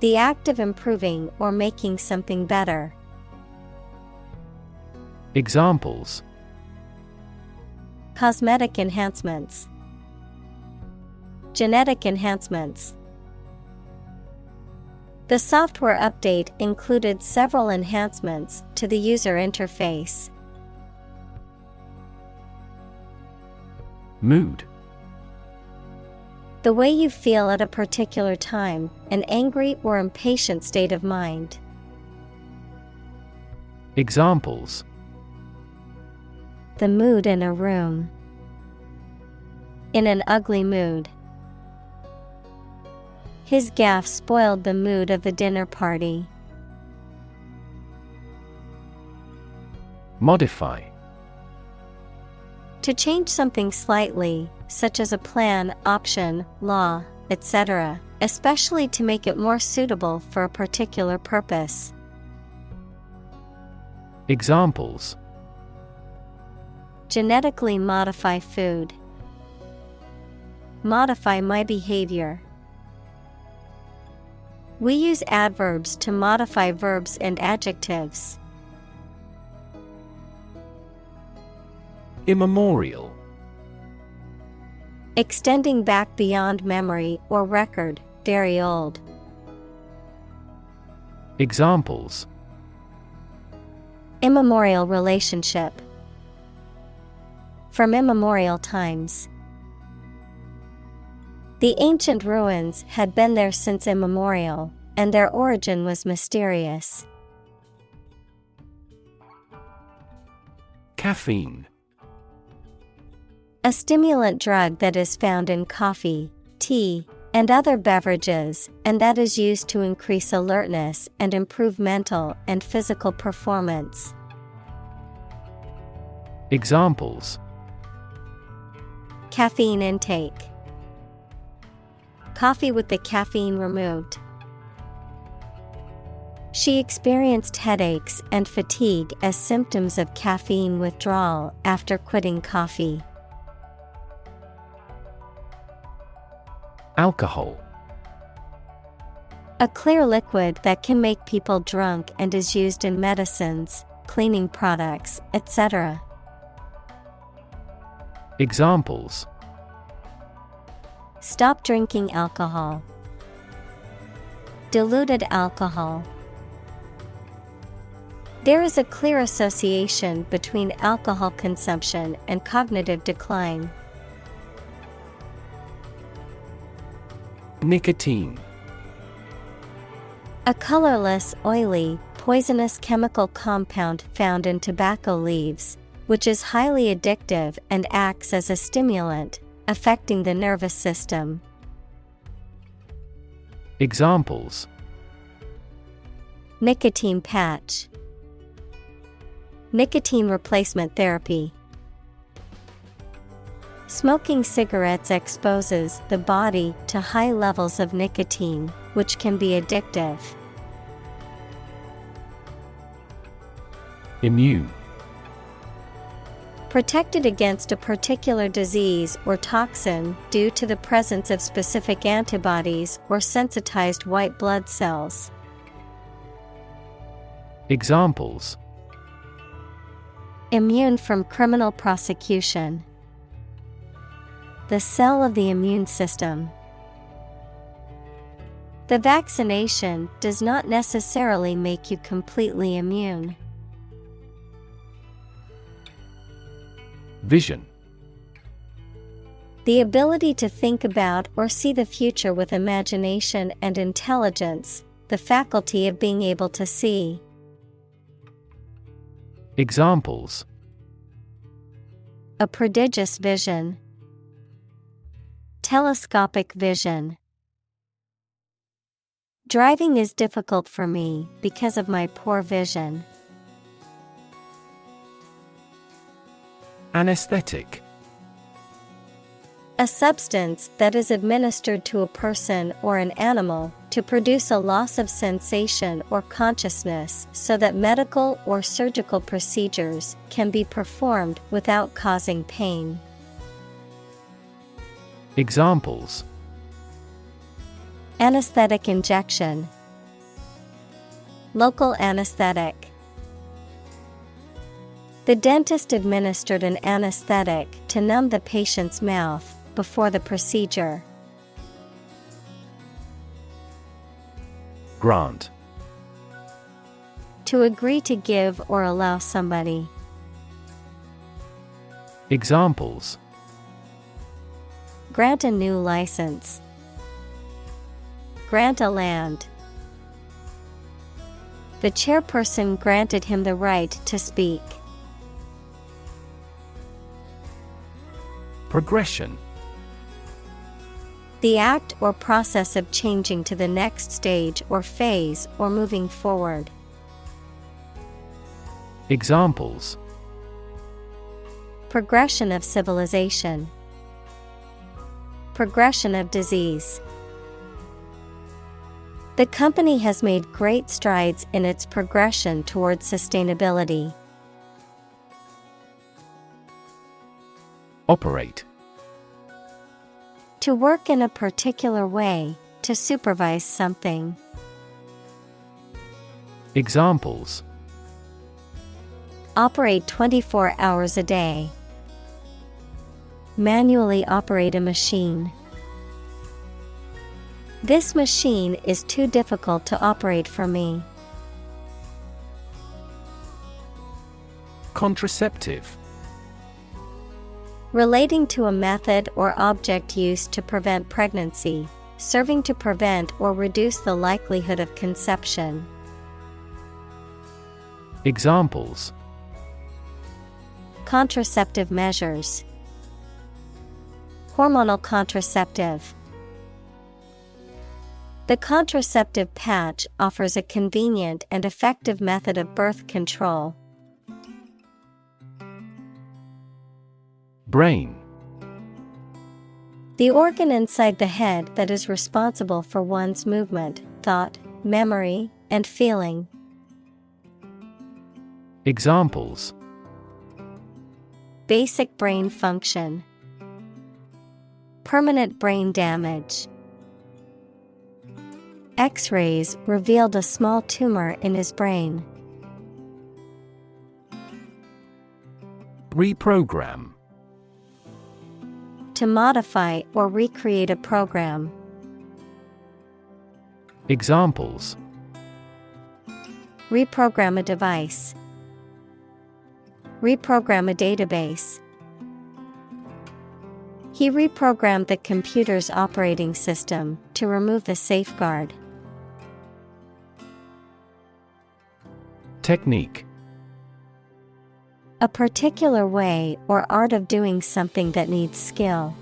The act of improving or making something better. Examples: Cosmetic enhancements. Genetic enhancements. The software update included several enhancements to the user interface. Mood. The way you feel at a particular time, an angry or impatient state of mind. Examples: The mood in a room. In an ugly mood. His gaffe spoiled the mood of the dinner party. Modify. To change something slightly, such as a plan, option, law, etc., especially to make it more suitable for a particular purpose. Examples: genetically modify food. Modify my behavior. We use adverbs to modify verbs and adjectives. Immemorial. Extending back beyond memory or record, very old. Examples: immemorial relationship. From immemorial times. The ancient ruins had been there since immemorial, and their origin was mysterious. Caffeine. A stimulant drug that is found in coffee, tea, and other beverages, and that is used to increase alertness and improve mental and physical performance. Examples: caffeine intake. Coffee with the caffeine removed. She experienced headaches and fatigue as symptoms of caffeine withdrawal after quitting coffee. Alcohol. A clear liquid that can make people drunk and is used in medicines, cleaning products, etc. Examples: stop drinking alcohol. Diluted alcohol. There is a clear association between alcohol consumption and cognitive decline. Nicotine. A colorless, oily, poisonous chemical compound found in tobacco leaves, which is highly addictive and acts as a stimulant, affecting the nervous system. Examples: nicotine patch. Nicotine replacement therapy. Smoking cigarettes exposes the body to high levels of nicotine, which can be addictive. Immune. Protected against a particular disease or toxin due to the presence of specific antibodies or sensitized white blood cells. Examples: immune from criminal prosecution. The cell of the immune system. The vaccination does not necessarily make you completely immune. Vision. The ability to think about or see the future with imagination and intelligence, the faculty of being able to see. Examples: a prodigious vision. Telescopic vision. Driving is difficult for me because of my poor vision. Anesthetic. A substance that is administered to a person or an animal to produce a loss of sensation or consciousness so that medical or surgical procedures can be performed without causing pain. Examples: anesthetic injection. Local anesthetic. The dentist administered an anesthetic to numb the patient's mouth before the procedure. Grant. To agree to give or allow somebody. Examples: grant a new license. Grant a land. The chairperson granted him the right to speak. Progression. The act or process of changing to the next stage or phase or moving forward. Examples: Progression of civilization. Progression of disease. The company has made great strides in its progression towards sustainability. Operate. To work in a particular way, to supervise something. Examples: Operate 24 hours a day. Manually operate a machine. This machine is too difficult to operate for me. Contraceptive. Relating to a method or object used to prevent pregnancy, serving to prevent or reduce the likelihood of conception. Examples: Contraceptive measures. Hormonal contraceptive. The contraceptive patch offers a convenient and effective method of birth control. Brain. The organ inside the head that is responsible for one's movement, thought, memory, and feeling. Examples: Basic brain function. Permanent brain damage. X-rays revealed a small tumor in his brain. Reprogram. To modify or recreate a program. Examples: Reprogram a device. Reprogram a database. He reprogrammed the computer's operating system to remove the safeguard. Technique. A particular way or art of doing something that needs skill.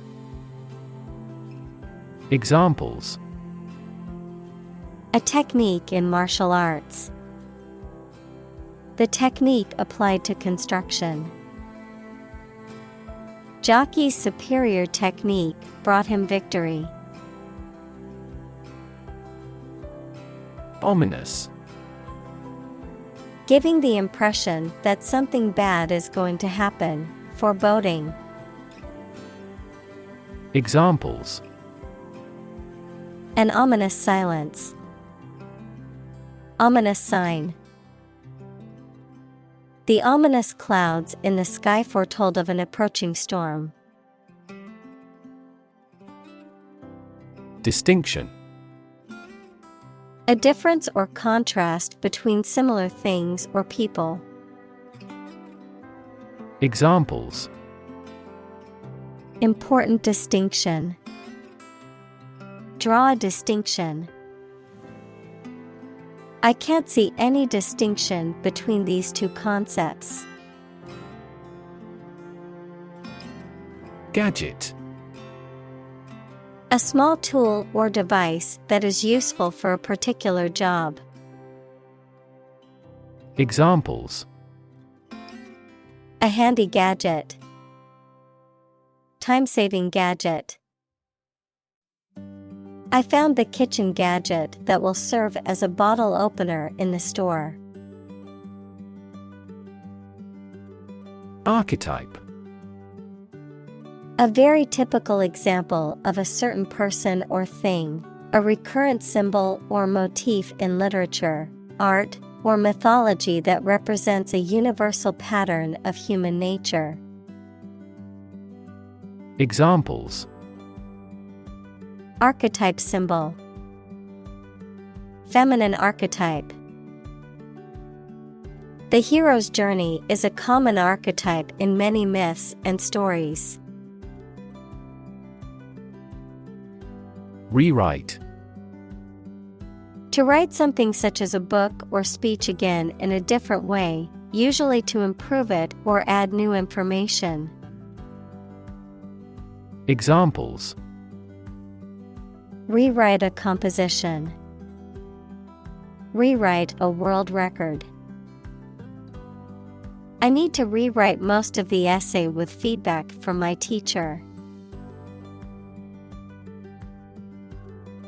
Examples: A technique in martial arts. The technique applied to construction. Jockey's superior technique brought him victory. Ominous. Giving the impression that something bad is going to happen, foreboding. Examples: An ominous silence. Ominous sign. The ominous clouds in the sky foretold of an approaching storm. Distinction. A difference or contrast between similar things or people. Examples: Important distinction. Draw a distinction. I can't see any distinction between these two concepts. Gadget. A small tool or device that is useful for a particular job. Examples: A handy gadget. Time-saving gadget. I found the kitchen gadget that will serve as a bottle opener in the store. Archetype. A very typical example of a certain person or thing, a recurrent symbol or motif in literature, art, or mythology that represents a universal pattern of human nature. Examples: Archetype symbol. Feminine archetype. The hero's journey is a common archetype in many myths and stories. Rewrite. To write something such as a book or speech again in a different way, usually to improve it or add new information. Examples: Rewrite a composition. Rewrite a world record. I need to rewrite most of the essay with feedback from my teacher.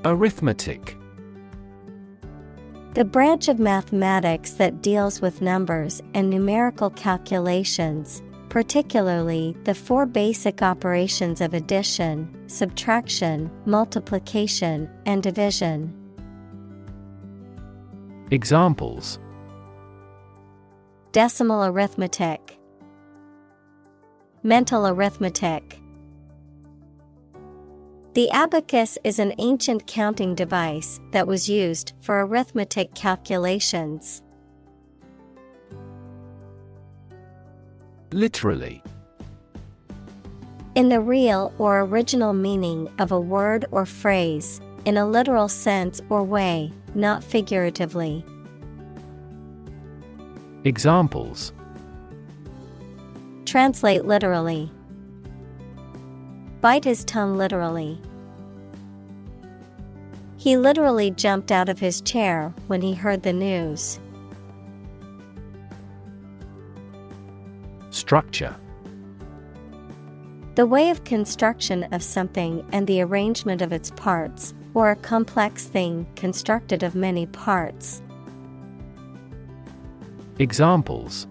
Arithmetic. The branch of mathematics that deals with numbers and numerical calculations, particularly the four basic operations of addition, subtraction, multiplication, and division. Examples: Decimal arithmetic, mental arithmetic. The abacus is an ancient counting device that was used for arithmetic calculations. Literally. In the real or original meaning of a word or phrase, in a literal sense or way, not figuratively. Examples: Translate literally. Bite his tongue literally. He literally jumped out of his chair when he heard the news. Structure. The way of construction of something and the arrangement of its parts, or a complex thing constructed of many parts. Examples: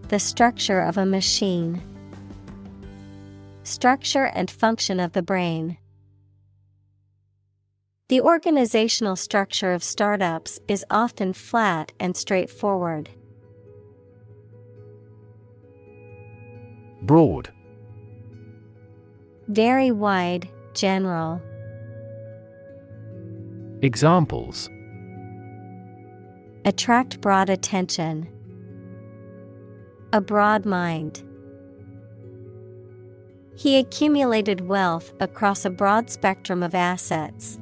The structure of a machine. Structure and function of the brain. The organizational structure of startups is often flat and straightforward. Broad. Very wide, general. Examples: Attract broad attention. A broad mind. He accumulated wealth across a broad spectrum of assets.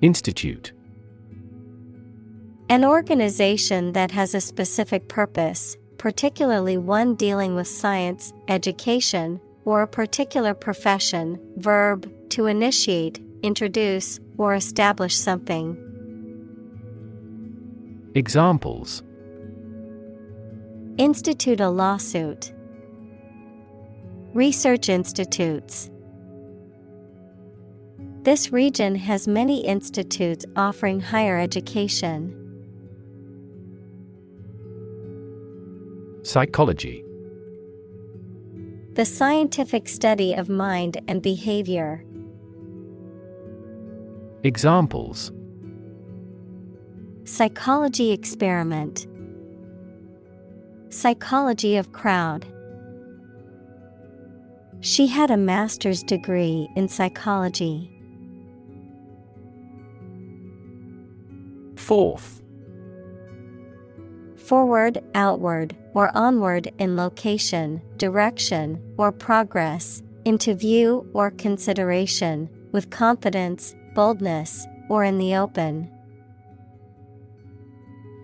Institute. An organization that has a specific purpose, particularly one dealing with science, education, or a particular profession. Verb: to initiate, introduce, or establish something. Examples: Institute a lawsuit. Research institutes. This region has many institutes offering higher education. Psychology. The scientific study of mind and behavior. Examples: Psychology experiment. Psychology of crowd. She had a master's degree in psychology. Forth. Forward, outward, or onward in location, direction, or progress, into view or consideration, with confidence, boldness, or in the open.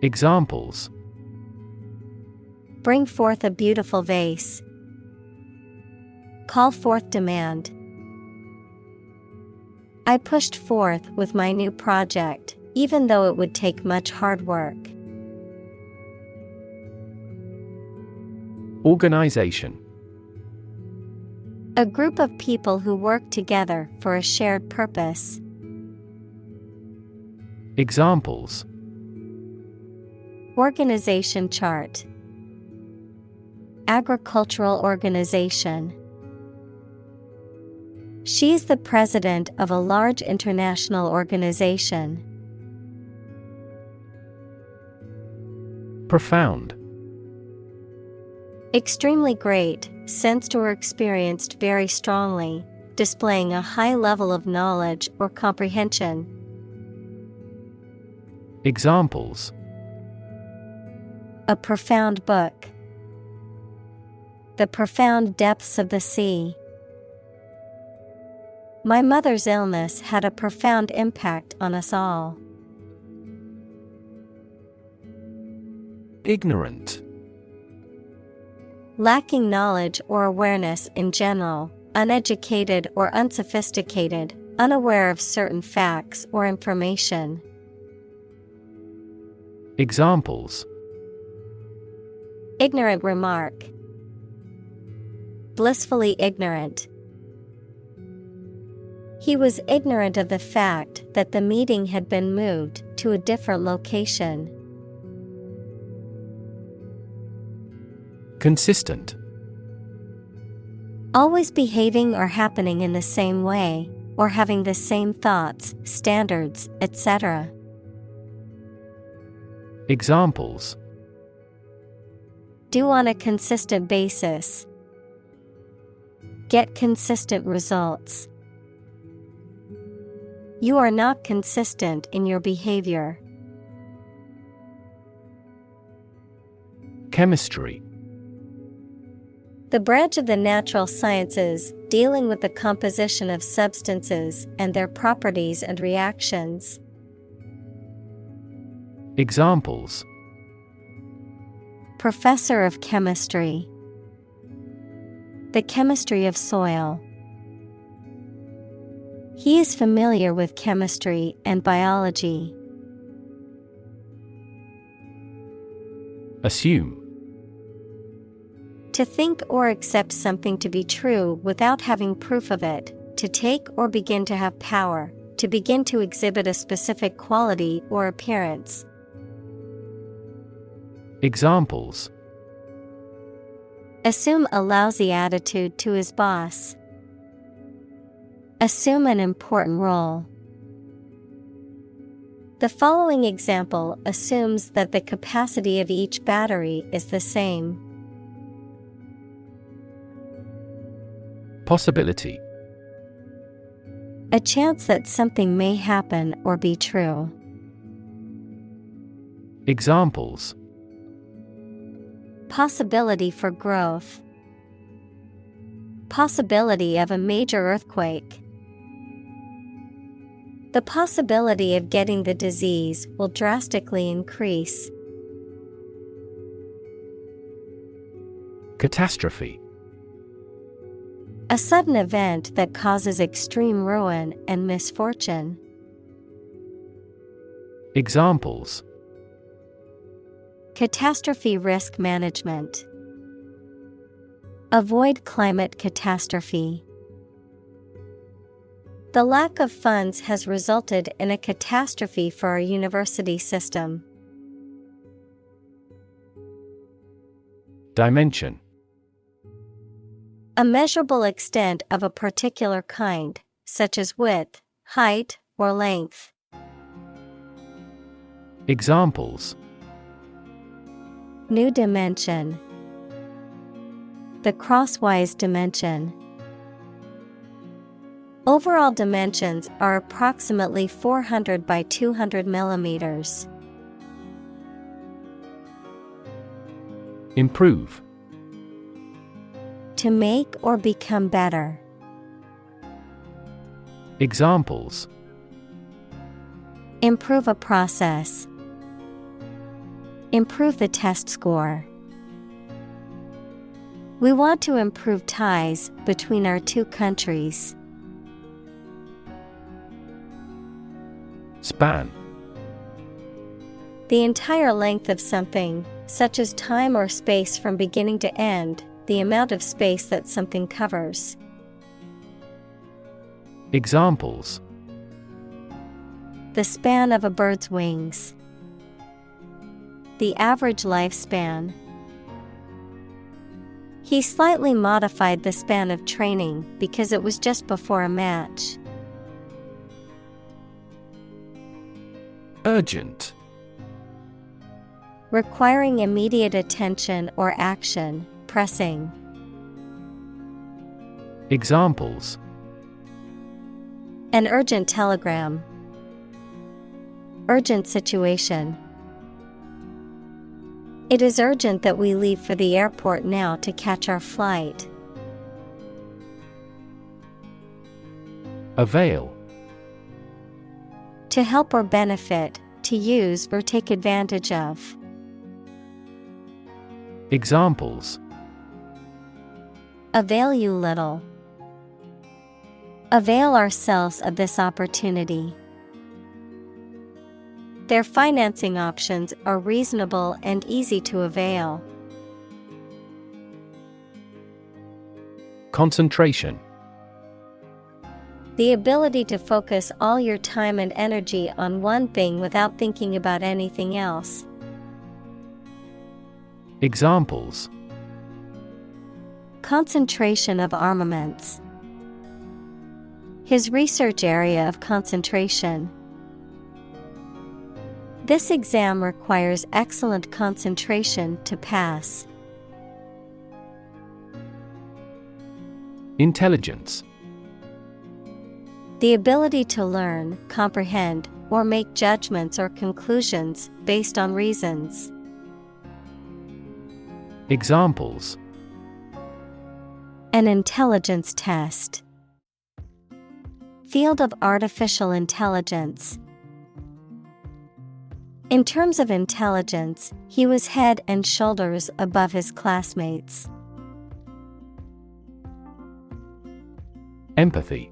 Examples: Bring forth a beautiful vase. Call forth demand. I pushed forth with my new project, even though it would take much hard work. Organization. A group of people who work together for a shared purpose. Examples: Organization chart. Agricultural organization. She is the president of a large international organization. Profound. Extremely great, sensed or experienced very strongly, displaying a high level of knowledge or comprehension. Examples: A profound book. The profound depths of the sea. My mother's illness had a profound impact on us all. Ignorant. Lacking knowledge or awareness in general, uneducated or unsophisticated, unaware of certain facts or information. Examples: Ignorant remark. Blissfully ignorant. He was ignorant of the fact that the meeting had been moved to a different location. Consistent. Always behaving or happening in the same way, or having the same thoughts, standards, etc. Examples: Do on a consistent basis. Get consistent results. You are not consistent in your behavior. Chemistry. The branch of the natural sciences dealing with the composition of substances and their properties and reactions. Examples: Professor of chemistry. The chemistry of soil. He is familiar with chemistry and biology. Assume. To think or accept something to be true without having proof of it, to take or begin to have power, to begin to exhibit a specific quality or appearance. Examples: Assume a lousy attitude to his boss. Assume an important role. The following example assumes that the capacity of each battery is the same. Possibility. A chance that something may happen or be true. Examples: Possibility for growth. Possibility of a major earthquake. The possibility of getting the disease will drastically increase. Catastrophe. A sudden event that causes extreme ruin and misfortune. Examples: Catastrophe risk management. Avoid climate catastrophe. The lack of funds has resulted in a catastrophe for our university system. Dimension. A measurable extent of a particular kind, such as width, height, or length. Examples: New dimension. The crosswise dimension. Overall dimensions are approximately 400 by 200 millimeters. Improve. To make or become better. Examples: Improve a process. Improve the test score. We want to improve ties between our two countries. Span. The entire length of something, such as time or space from beginning to end, the amount of space that something covers. Examples: The span of a bird's wings. The average lifespan. He slightly modified the span of training because it was just before a match. Urgent. Requiring immediate attention or action, pressing. Examples: An urgent telegram. Urgent situation. It is urgent that we leave for the airport now to catch our flight. Avail. To help or benefit, to use or take advantage of. Examples: Avail you little. Avail ourselves of this opportunity. Their financing options are reasonable and easy to avail. Concentration. The ability to focus all your time and energy on one thing without thinking about anything else. Examples: concentration of armaments. His research area of concentration. This exam requires excellent concentration to pass. Intelligence. The ability to learn, comprehend, or make judgments or conclusions based on reasons. Examples: an intelligence test. Field of artificial intelligence. In terms of intelligence, he was head and shoulders above his classmates. Empathy.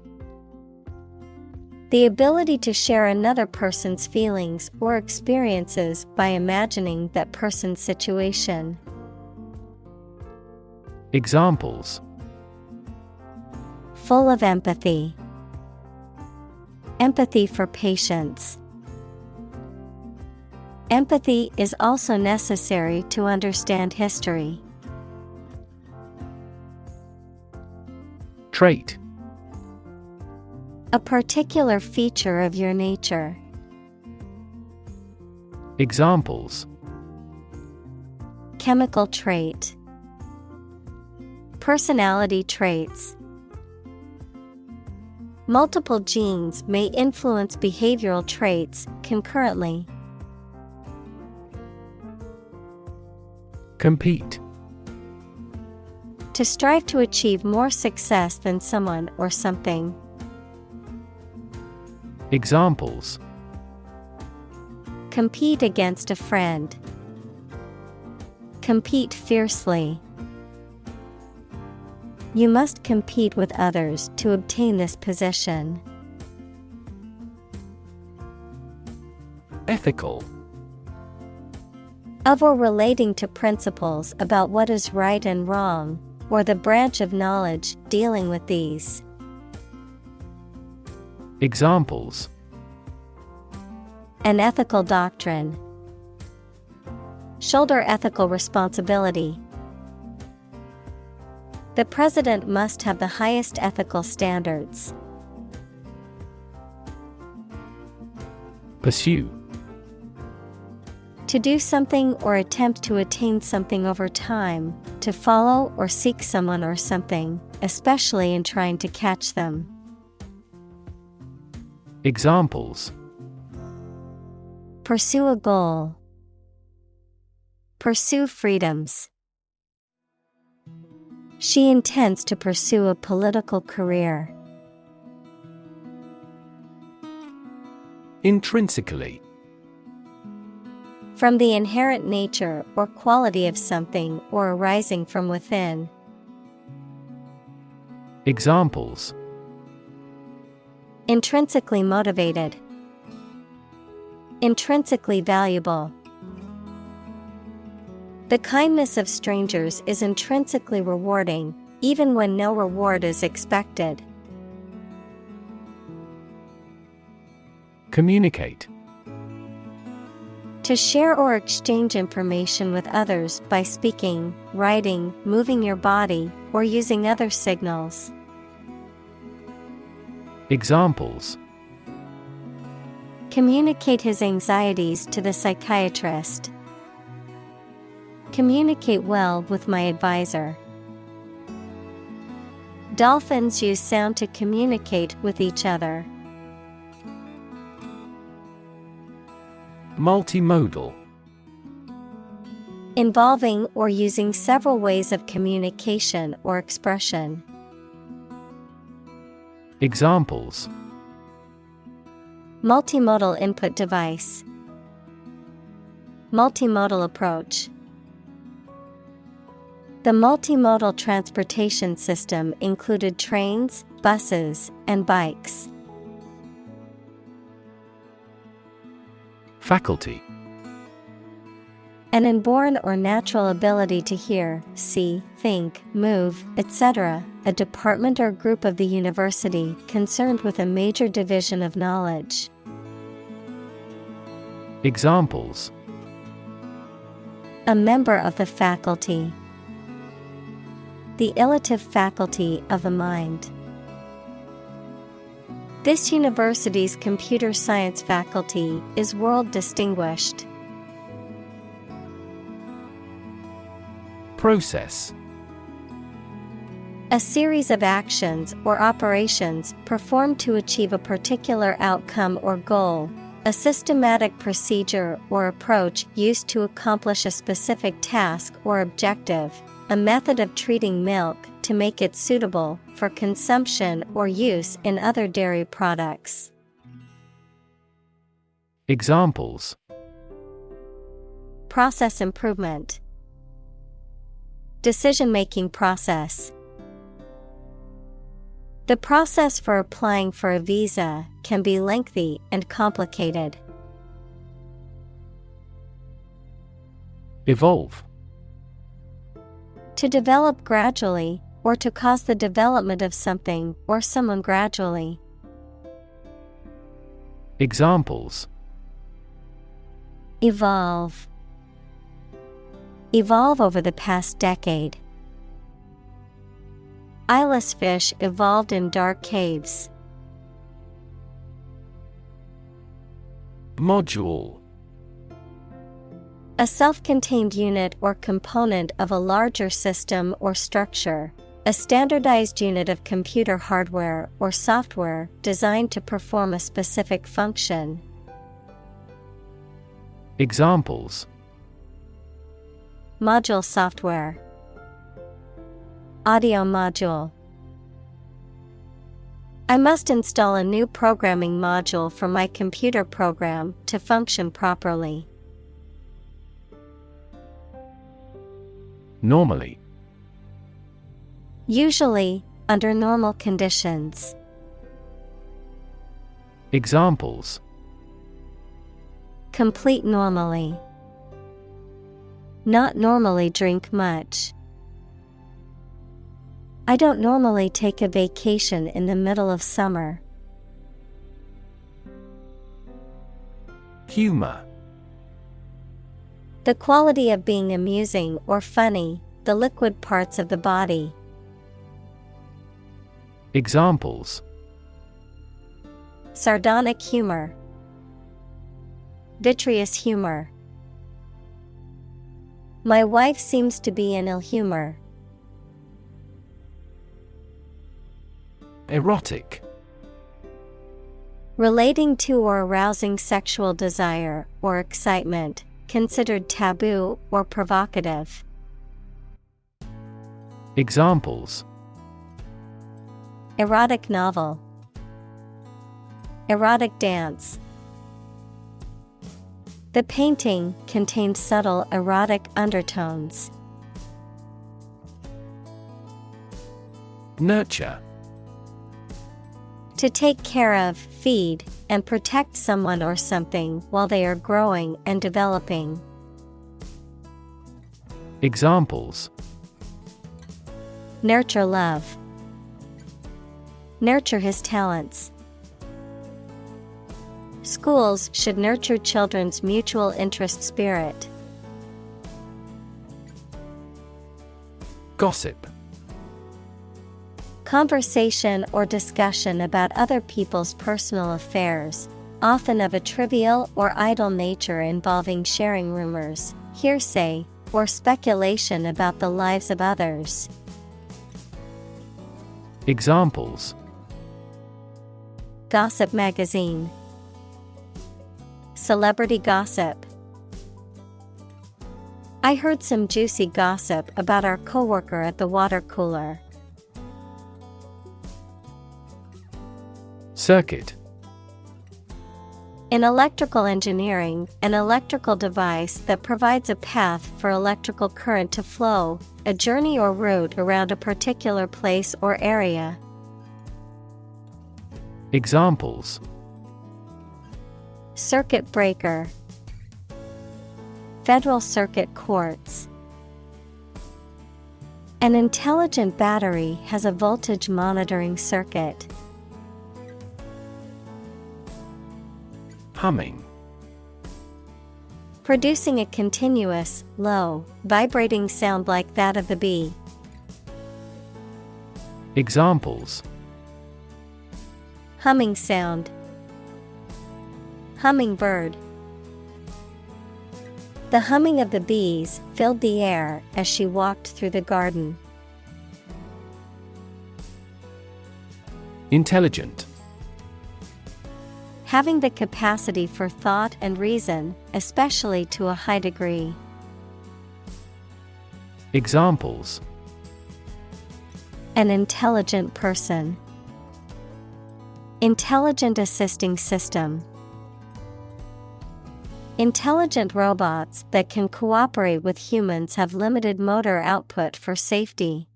The ability to share another person's feelings or experiences by imagining that person's situation. Examples: full of empathy. Empathy for patients. Empathy is also necessary to understand history. Trait. A particular feature of your nature. Examples: chemical trait. Personality traits. Multiple genes may influence behavioral traits concurrently. Compete. To strive to achieve more success than someone or something. Examples: compete against a friend. Compete fiercely. You must compete with others to obtain this position. Ethical. Of or relating to principles about what is right and wrong, or the branch of knowledge dealing with these. Examples: an ethical doctrine. Shoulder ethical responsibility. The president must have the highest ethical standards. Pursue. To do something or attempt to attain something over time, to follow or seek someone or something, especially in trying to catch them. Examples: pursue a goal. Pursue freedoms. She intends to pursue a political career. Intrinsically. From the inherent nature or quality of something or arising from within. Examples: intrinsically motivated. Intrinsically valuable. The kindness of strangers is intrinsically rewarding, even when no reward is expected. Communicate. To share or exchange information with others by speaking, writing, moving your body, or using other signals. Examples: communicate his anxieties to the psychiatrist. Communicate well with my advisor. Dolphins use sound to communicate with each other. Multimodal. Involving or using several ways of communication or expression. Examples: multimodal input device. Multimodal approach. The multimodal transportation system included trains, buses, and bikes. Faculty. An inborn or natural ability to hear, see, think, move, etc., a department or group of the university concerned with a major division of knowledge. Examples: A member of the faculty. The elative faculty of the mind. This university's computer science faculty is world distinguished. Process. A series of actions or operations performed to achieve a particular outcome or goal. A systematic procedure or approach used to accomplish a specific task or objective. A method of treating milk to make it suitable for consumption or use in other dairy products. Examples: Process improvement. Decision-making process. The process for applying for a visa can be lengthy and complicated. Evolve. To develop gradually, or to cause the development of something or someone gradually. Examples: Evolve. Evolve over the past decade. Eyeless fish evolved in dark caves. Module. A self-contained unit or component of a larger system or structure. A standardized unit of computer hardware or software designed to perform a specific function. Examples: Module software. Audio module. I must install a new programming module for my computer program to function properly. Normally. Usually, under normal conditions. Examples: Complete normally. Not normally drink much. I don't normally take a vacation in the middle of summer. Humor. The quality of being amusing or funny, the liquid parts of the body. Examples: Sardonic humor. Vitreous humor. My wife seems to be in ill humor. Erotic. Relating to or arousing sexual desire or excitement, considered taboo or provocative. Examples: Erotic novel. Erotic dance. The painting contained subtle erotic undertones. Nurture. To take care of, feed, and protect someone or something while they are growing and developing. Examples: Nurture love. Nurture his talents. Schools should nurture children's mutual interest spirit. Gossip. Conversation or discussion about other people's personal affairs, often of a trivial or idle nature involving sharing rumors, hearsay, or speculation about the lives of others. Examples: Gossip magazine. Celebrity gossip. I heard some juicy gossip about our coworker at the water cooler. Circuit. In electrical engineering, an electrical device that provides a path for electrical current to flow, a journey or route around a particular place or area. Examples: Circuit breaker, Federal Circuit courts. An intelligent battery has a voltage monitoring circuit. Humming. Producing a continuous, low, vibrating sound like that of the bee. Examples: Humming sound, hummingbird. The humming of the bees filled the air as she walked through the garden. Intelligent. Having the capacity for thought and reason, especially to a high degree. Examples: An intelligent person. Intelligent assisting system. Intelligent robots that can cooperate with humans have limited motor output for safety.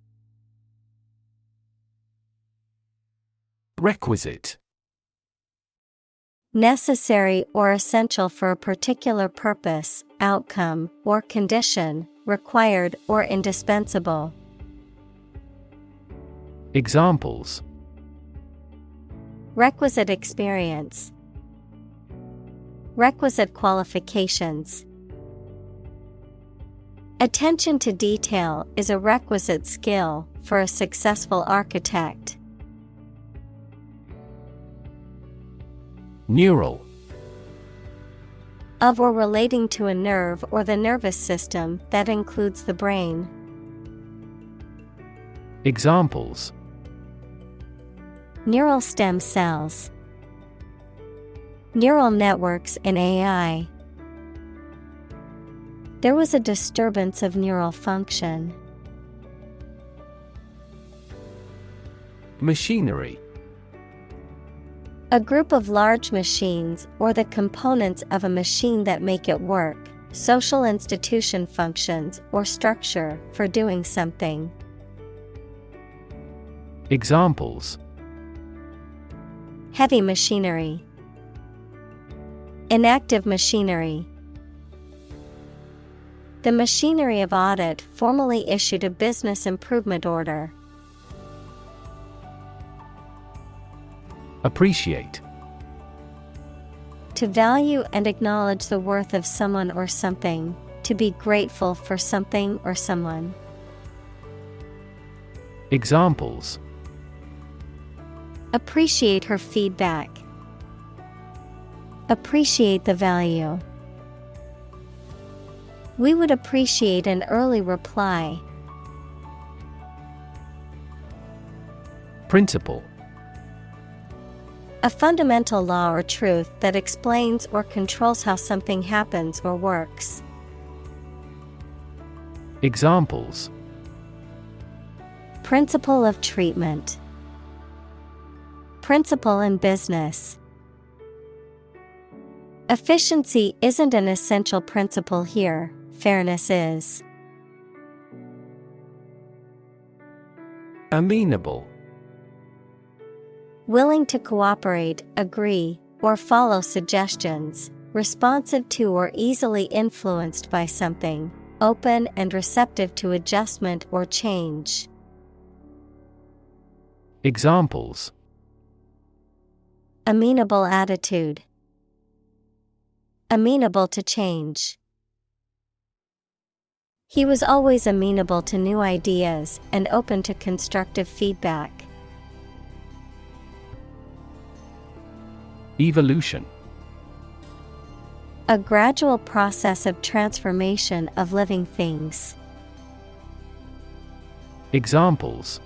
Requisite. Necessary or essential for a particular purpose, outcome, or condition, required or indispensable. Examples: Requisite experience. Requisite qualifications. Attention to detail is a requisite skill for a successful architect. Neural. Of or relating to a nerve or the nervous system that includes the brain. Examples: Neural stem cells. Neural networks in AI. There was a disturbance of neural function. Machinery. A group of large machines or the components of a machine that make it work, social institution functions or structure for doing something. Examples: Heavy machinery. Inactive machinery. The machinery of audit formally issued a business improvement order. Appreciate. To value and acknowledge the worth of someone or something, to be grateful for something or someone. Examples: Appreciate her feedback. Appreciate the value. We would appreciate an early reply. Principle. A fundamental law or truth that explains or controls how something happens or works. Examples: Principle of treatment. Principle in business. Efficiency isn't an essential principle here, fairness is. Amenable. Willing to cooperate, agree, or follow suggestions, responsive to or easily influenced by something, open and receptive to adjustment or change. Examples: Amenable attitude. Amenable to change. He was always amenable to new ideas and open to constructive feedback. Evolution. A gradual process of transformation of living things. Examples: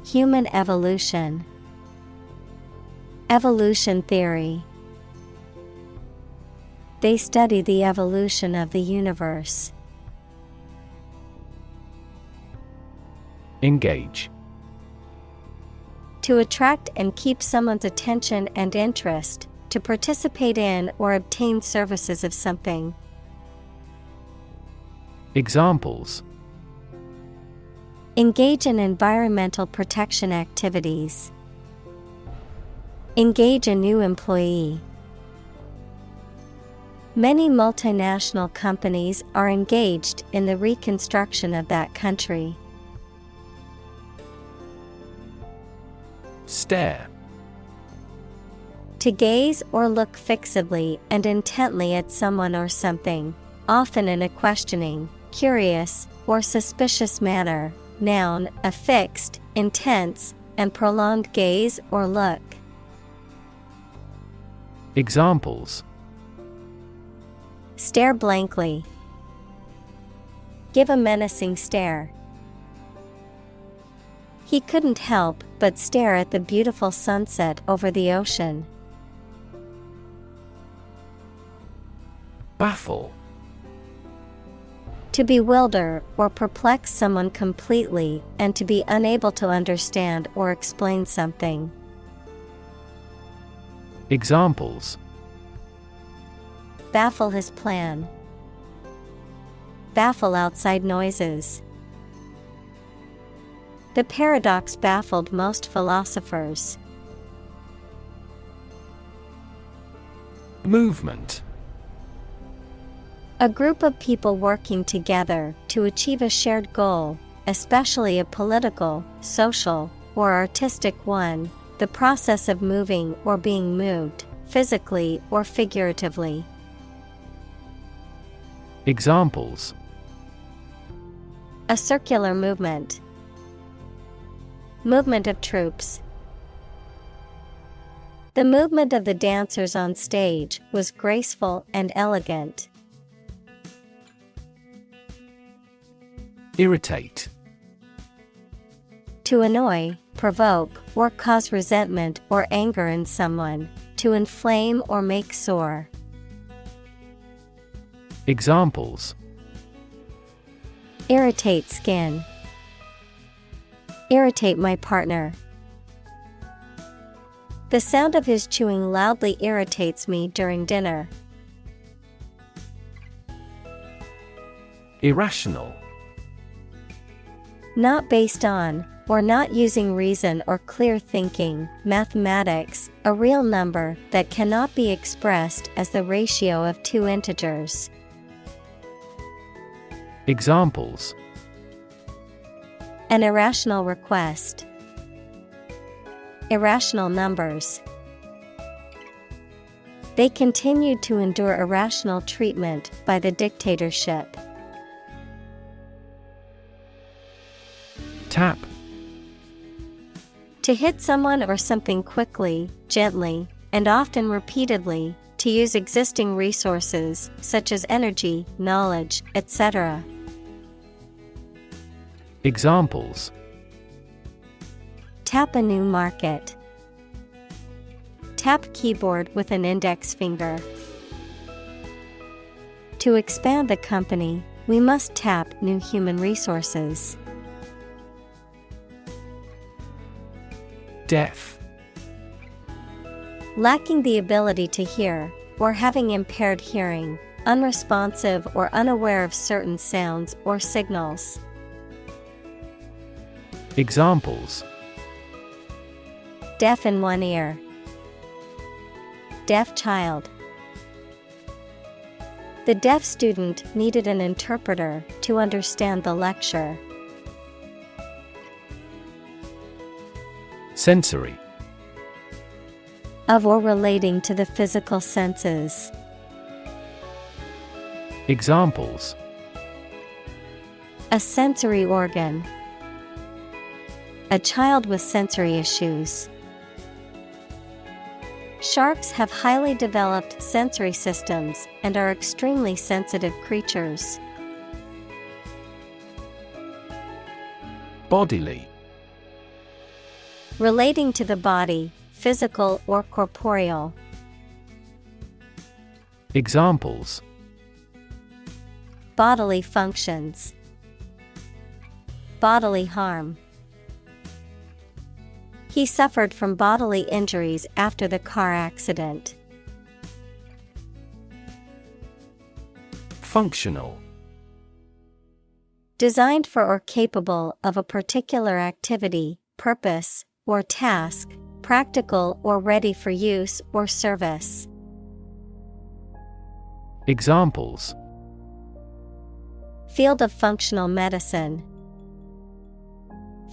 Human evolution. Evolution theory. They study the evolution of the universe. Engage. To attract and keep someone's attention and interest, to participate in or obtain services of something. Examples: Engage in environmental protection activities. Engage a new employee. Many multinational companies are engaged in the reconstruction of that country. Stare. To gaze or look fixedly and intently at someone or something, often in a questioning, curious, or suspicious manner. Noun, a fixed, intense, and prolonged gaze or look. Examples: Stare blankly. Give a menacing stare. He couldn't help but stare at the beautiful sunset over the ocean. Baffle. To bewilder or perplex someone completely and to be unable to understand or explain something. Examples: Baffle his plan. Baffle outside noises. The paradox baffled most philosophers. Movement. A group of people working together to achieve a shared goal, especially a political, social, or artistic one, the process of moving or being moved, physically or figuratively. Examples: A circular movement. Movement of troops. The movement of the dancers on stage was graceful and elegant. Irritate. To annoy, provoke, or cause resentment or anger in someone, to inflame or make sore. Examples: Irritate skin. Irritate my partner. The sound of his chewing loudly irritates me during dinner. Irrational. Not based on, or not using reason or clear thinking, mathematics, a real number that cannot be expressed as the ratio of two integers. Examples: An irrational request. Irrational numbers. They continued to endure irrational treatment by the dictatorship. Tap. To hit someone or something quickly, gently, and often repeatedly, to use existing resources, such as energy, knowledge, etc. Examples: Tap a new market. Tap keyboard with an index finger. To expand the company, we must tap new human resources. Deaf. Lacking the ability to hear, or having impaired hearing, unresponsive or unaware of certain sounds or signals. Examples: Deaf in one ear. Deaf child. The deaf student needed an interpreter to understand the lecture. Sensory. Of or relating to the physical senses. Examples: A sensory organ. A child with sensory issues. Sharks have highly developed sensory systems and are extremely sensitive creatures. Bodily. Relating to the body, physical or corporeal. Examples: Bodily functions. Bodily harm. He suffered from bodily injuries after the car accident. Functional. Designed for or capable of a particular activity, purpose, or task, practical or ready for use or service. Examples: Field of functional medicine.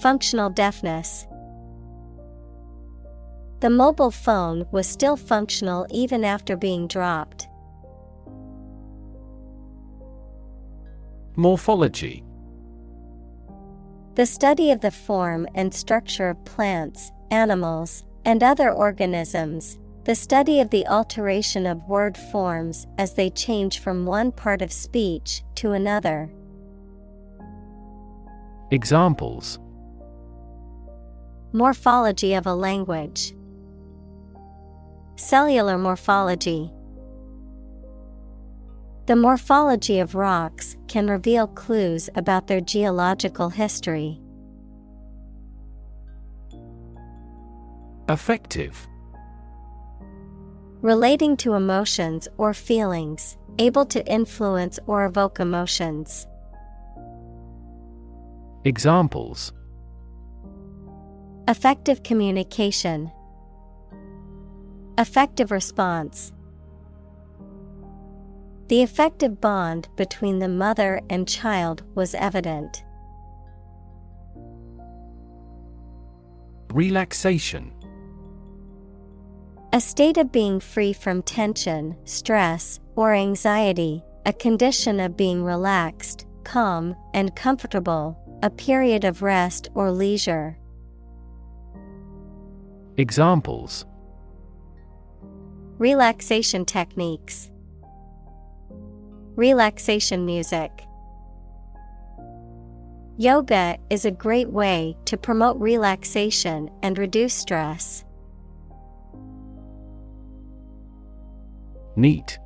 Functional deafness. The mobile phone was still functional even after being dropped. Morphology. The study of the form and structure of plants, animals, and other organisms. The study of the alteration of word forms as they change from one part of speech to another. Examples: Morphology of a language. Cellular morphology. The morphology of rocks can reveal clues about their geological history. Affective. Relating to emotions or feelings, able to influence or evoke emotions. Examples: Effective communication. Effective response. The effective bond between the mother and child was evident. Relaxation. A state of being free from tension, stress, or anxiety, a condition of being relaxed, calm, and comfortable, a period of rest or leisure. Examples: Relaxation techniques. Relaxation music. Yoga is a great way to promote relaxation and reduce stress. Neat.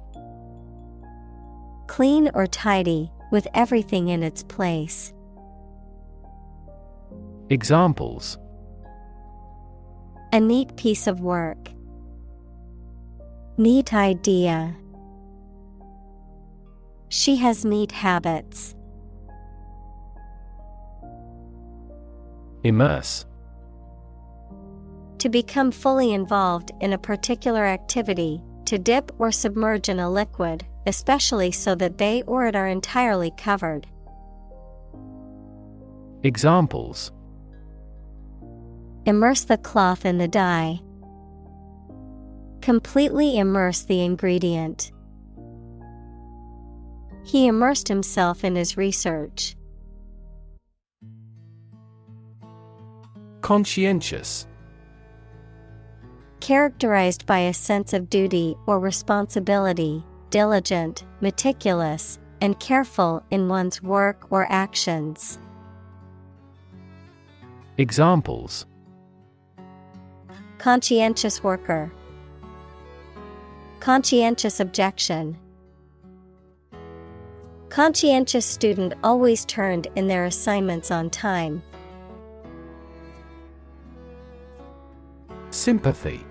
Clean or tidy, with everything in its place. Examples: A neat piece of work. Neat idea. She has neat habits. Immerse. To become fully involved in a particular activity, to dip or submerge in a liquid, especially so that they or it are entirely covered. Examples: Immerse the cloth in the dye. Completely immerse the ingredient. He immersed himself in his research. Conscientious. Characterized by a sense of duty or responsibility, diligent, meticulous, and careful in one's work or actions. Examples: Conscientious worker. Conscientious objection. Conscientious student always turned in their assignments on time. Sympathy.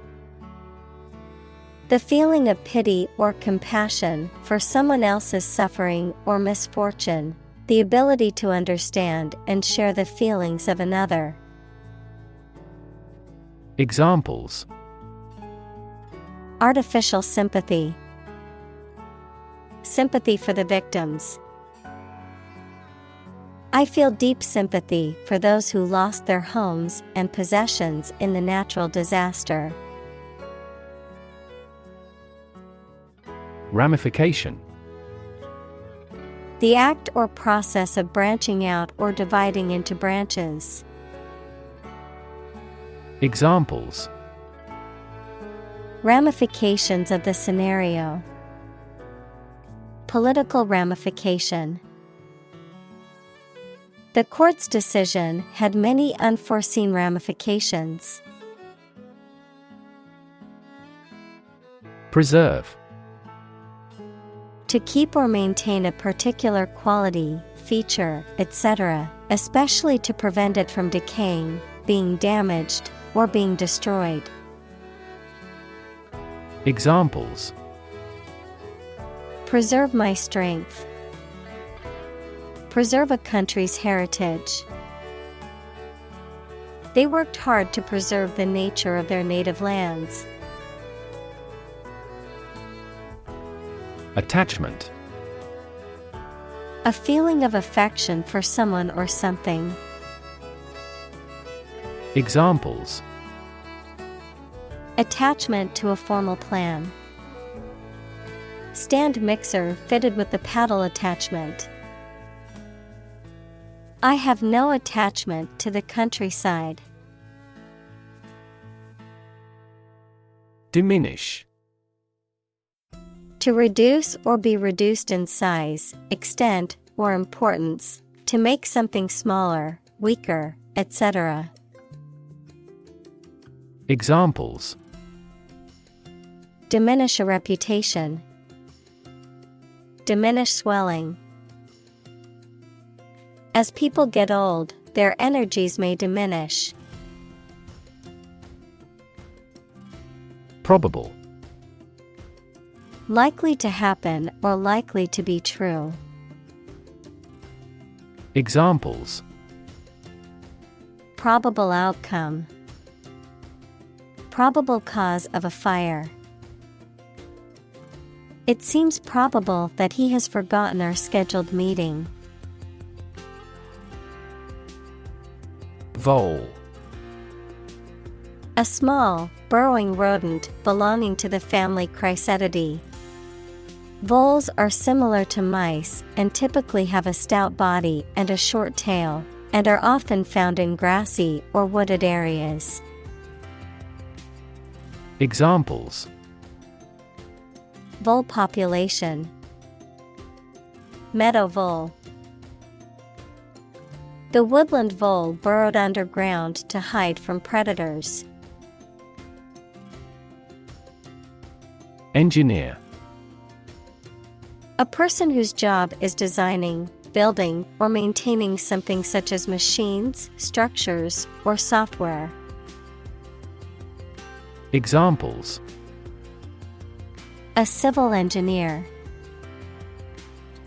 The feeling of pity or compassion for someone else's suffering or misfortune, the ability to understand and share the feelings of another. Examples: Artificial sympathy. Sympathy for the victims. I feel deep sympathy for those who lost their homes and possessions in the natural disaster. Ramification. The act or process of branching out or dividing into branches. Examples: Ramifications of the scenario. Political ramification. The court's decision had many unforeseen ramifications. Preserve. To keep or maintain a particular quality, feature, etc., especially to prevent it from decaying, being damaged, or being destroyed. Examples: Preserve my strength. Preserve a country's heritage. They worked hard to preserve the nature of their native lands. Attachment. A feeling of affection for someone or something. Examples. Attachment to a formal plan. Stand mixer fitted with the paddle attachment. I have no attachment to the countryside. Diminish. To reduce or be reduced in size, extent, or importance, to make something smaller, weaker, etc. Examples. Diminish a reputation. Diminish swelling. As people get old, their energies may diminish. Probable. Likely to happen or likely to be true. Examples. Probable outcome. Probable cause of a fire. It seems probable that he has forgotten our scheduled meeting. Vole. A small, burrowing rodent belonging to the family Chrysetidae. Voles are similar to mice and typically have a stout body and a short tail, and are often found in grassy or wooded areas. Examples. Vole population. Meadow vole. The woodland vole burrowed underground to hide from predators. Engineer. A person whose job is designing, building, or maintaining something such as machines, structures, or software. Examples. A civil engineer.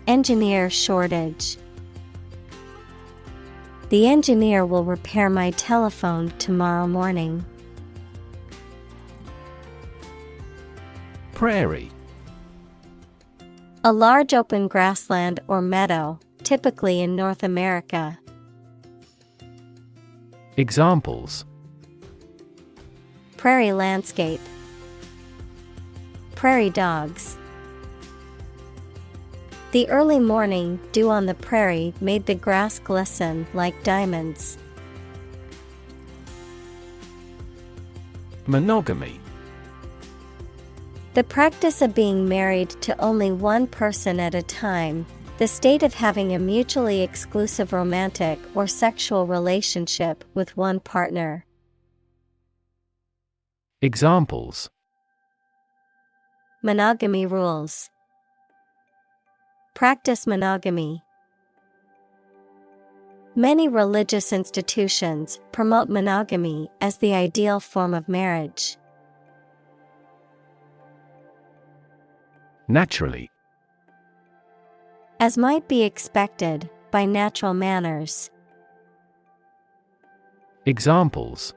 Engineer shortage. The engineer will repair my telephone tomorrow morning. Prairie. A large open grassland or meadow, typically in North America. Examples. Prairie landscape. Prairie dogs. The early morning dew on the prairie made the grass glisten like diamonds. Monogamy. The practice of being married to only one person at a time, the state of having a mutually exclusive romantic or sexual relationship with one partner. Examples. Monogamy rules. Practice monogamy. Many religious institutions promote monogamy as the ideal form of marriage. Naturally. As might be expected, by natural manners. Examples.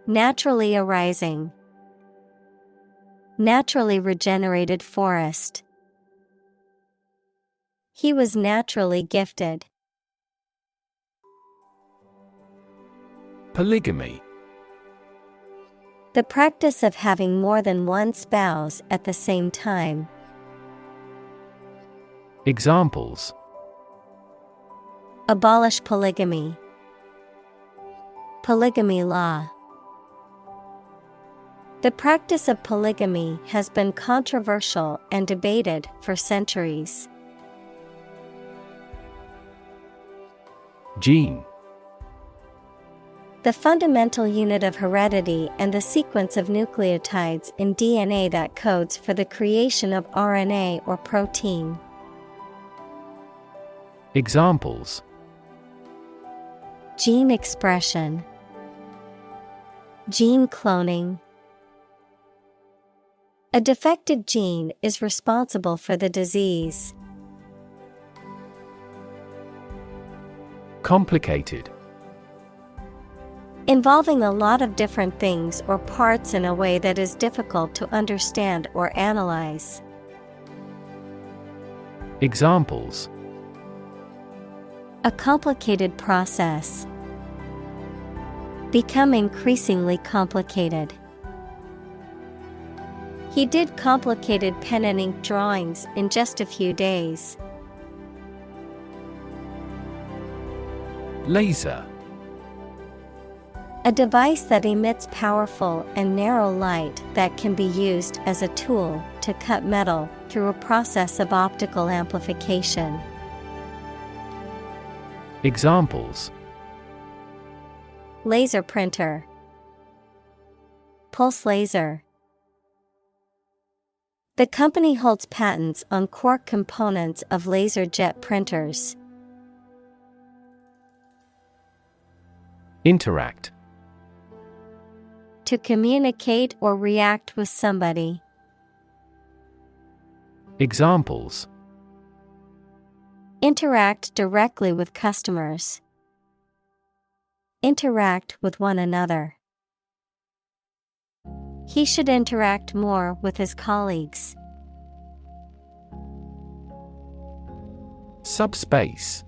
Naturally arising. Naturally regenerated forest. He was naturally gifted. Polygamy. The practice of having more than one spouse at the same time. Examples. Abolish polygamy. Polygamy law. The practice of polygamy has been controversial and debated for centuries. Gene. The fundamental unit of heredity and the sequence of nucleotides in DNA that codes for the creation of RNA or protein. Examples. Gene expression. Gene cloning. A defective gene is responsible for the disease. Complicated. Involving a lot of different things or parts in a way that is difficult to understand or analyze. Examples: A complicated process. Become increasingly complicated. He did complicated pen and ink drawings in just a few days. Laser. A device that emits powerful and narrow light that can be used as a tool to cut metal through a process of optical amplification. Examples: Laser printer. Pulse laser. The company holds patents on core components of laser jet printers. Interact. To communicate or react with somebody. Examples: Interact directly with customers. Interact with one another. He should interact more with his colleagues. Subspace.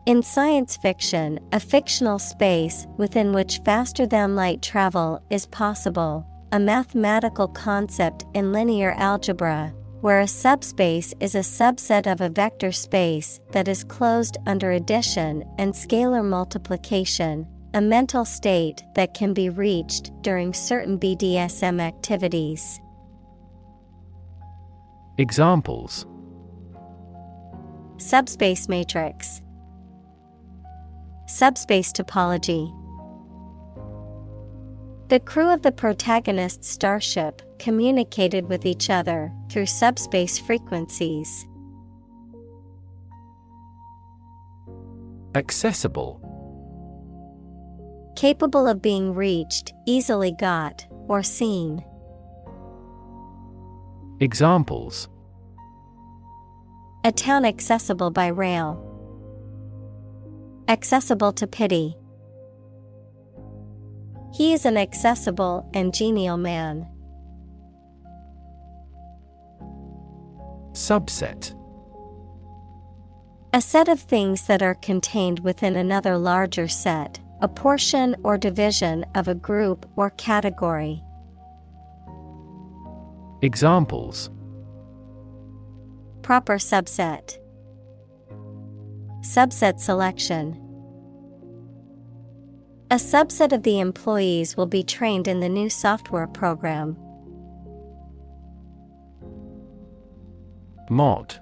In science fiction, a fictional space within which faster-than-light travel is possible, a mathematical concept in linear algebra, where a subspace is a subset of a vector space that is closed under addition and scalar multiplication, a mental state that can be reached during certain BDSM activities. Examples: Subspace matrix. Subspace topology. The crew of the protagonist's starship communicated with each other through subspace frequencies. Accessible. Capable of being reached, easily got, or seen. Examples: A town accessible by rail. Accessible to pity. He is an accessible and genial man. Subset. A set of things that are contained within another larger set, a portion or division of a group or category. Examples: Proper subset. Subset selection. A subset of the employees will be trained in the new software program. Mod.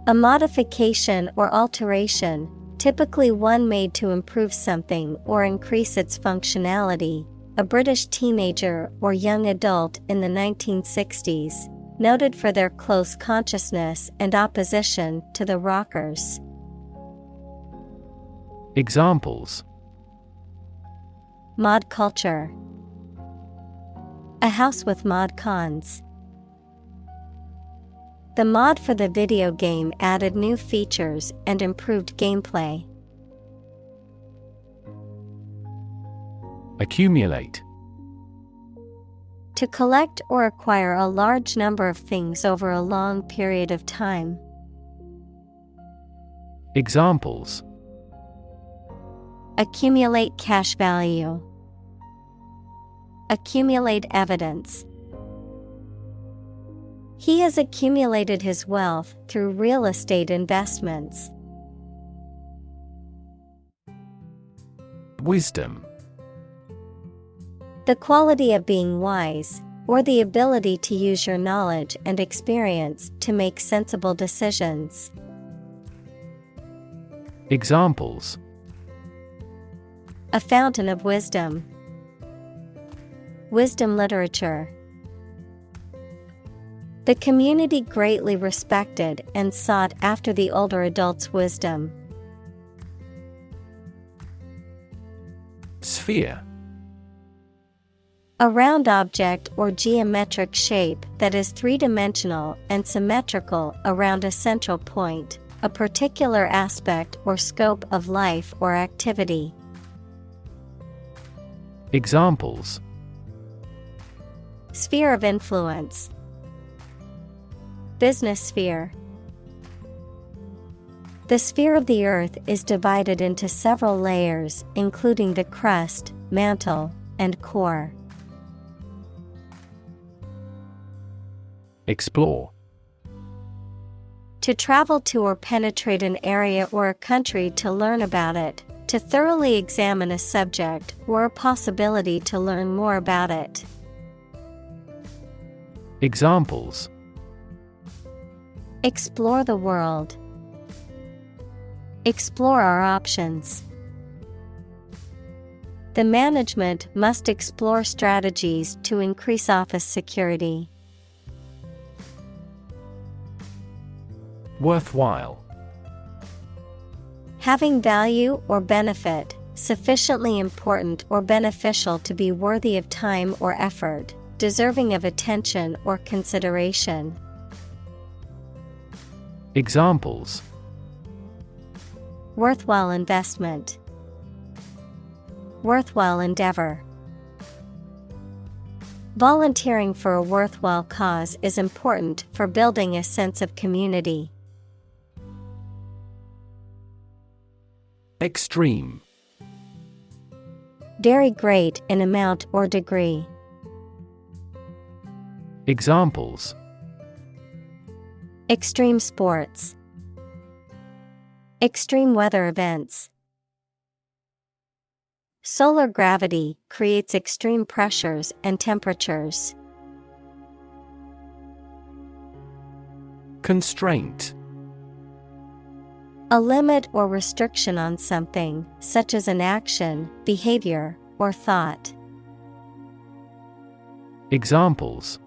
A modification or alteration, typically one made to improve something or increase its functionality. A British teenager or young adult in the 1960s, noted for their close consciousness and opposition to the rockers. Examples: Mod culture. A house with mod cons. The mod for the video game added new features and improved gameplay. Accumulate. To collect or acquire a large number of things over a long period of time. Examples: Accumulate cash value. Accumulate evidence. He has accumulated his wealth through real estate investments. Wisdom. The quality of being wise, or the ability to use your knowledge and experience to make sensible decisions. Examples: A fountain of wisdom. Wisdom literature. The community greatly respected and sought after the older adult's wisdom. Sphere. A round object or geometric shape that is three-dimensional and symmetrical around a central point, a particular aspect or scope of life or activity. Examples: Sphere of influence. Business sphere. The sphere of the Earth is divided into several layers, including the crust, mantle, and core. Explore. To travel to or penetrate an area or a country to learn about it, to thoroughly examine a subject or a possibility to learn more about it. Examples: Explore the world. Explore our options. The management must explore strategies to increase office security. Worthwhile. Having value or benefit, sufficiently important or beneficial to be worthy of time or effort, deserving of attention or consideration. Examples: Worthwhile investment. Worthwhile endeavor. Volunteering for a worthwhile cause is important for building a sense of community. Extreme. Very great in amount or degree. Examples: Extreme sports. Extreme weather events. Solar gravity creates extreme pressures and temperatures. Constraint. A limit or restriction on something, such as an action, behavior, or thought. Examples: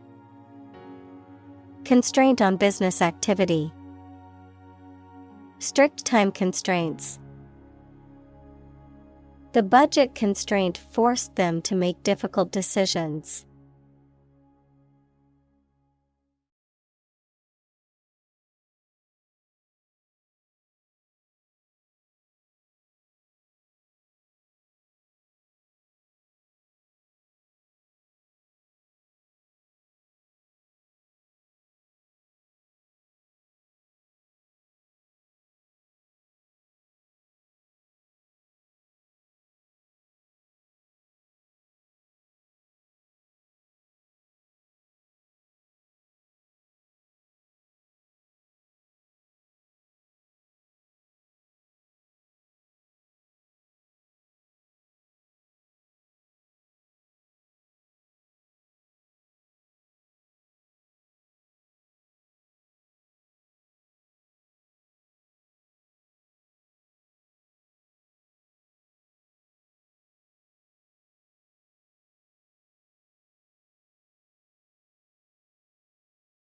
Constraint on business activity. Strict time constraints. The budget constraint forced them to make difficult decisions.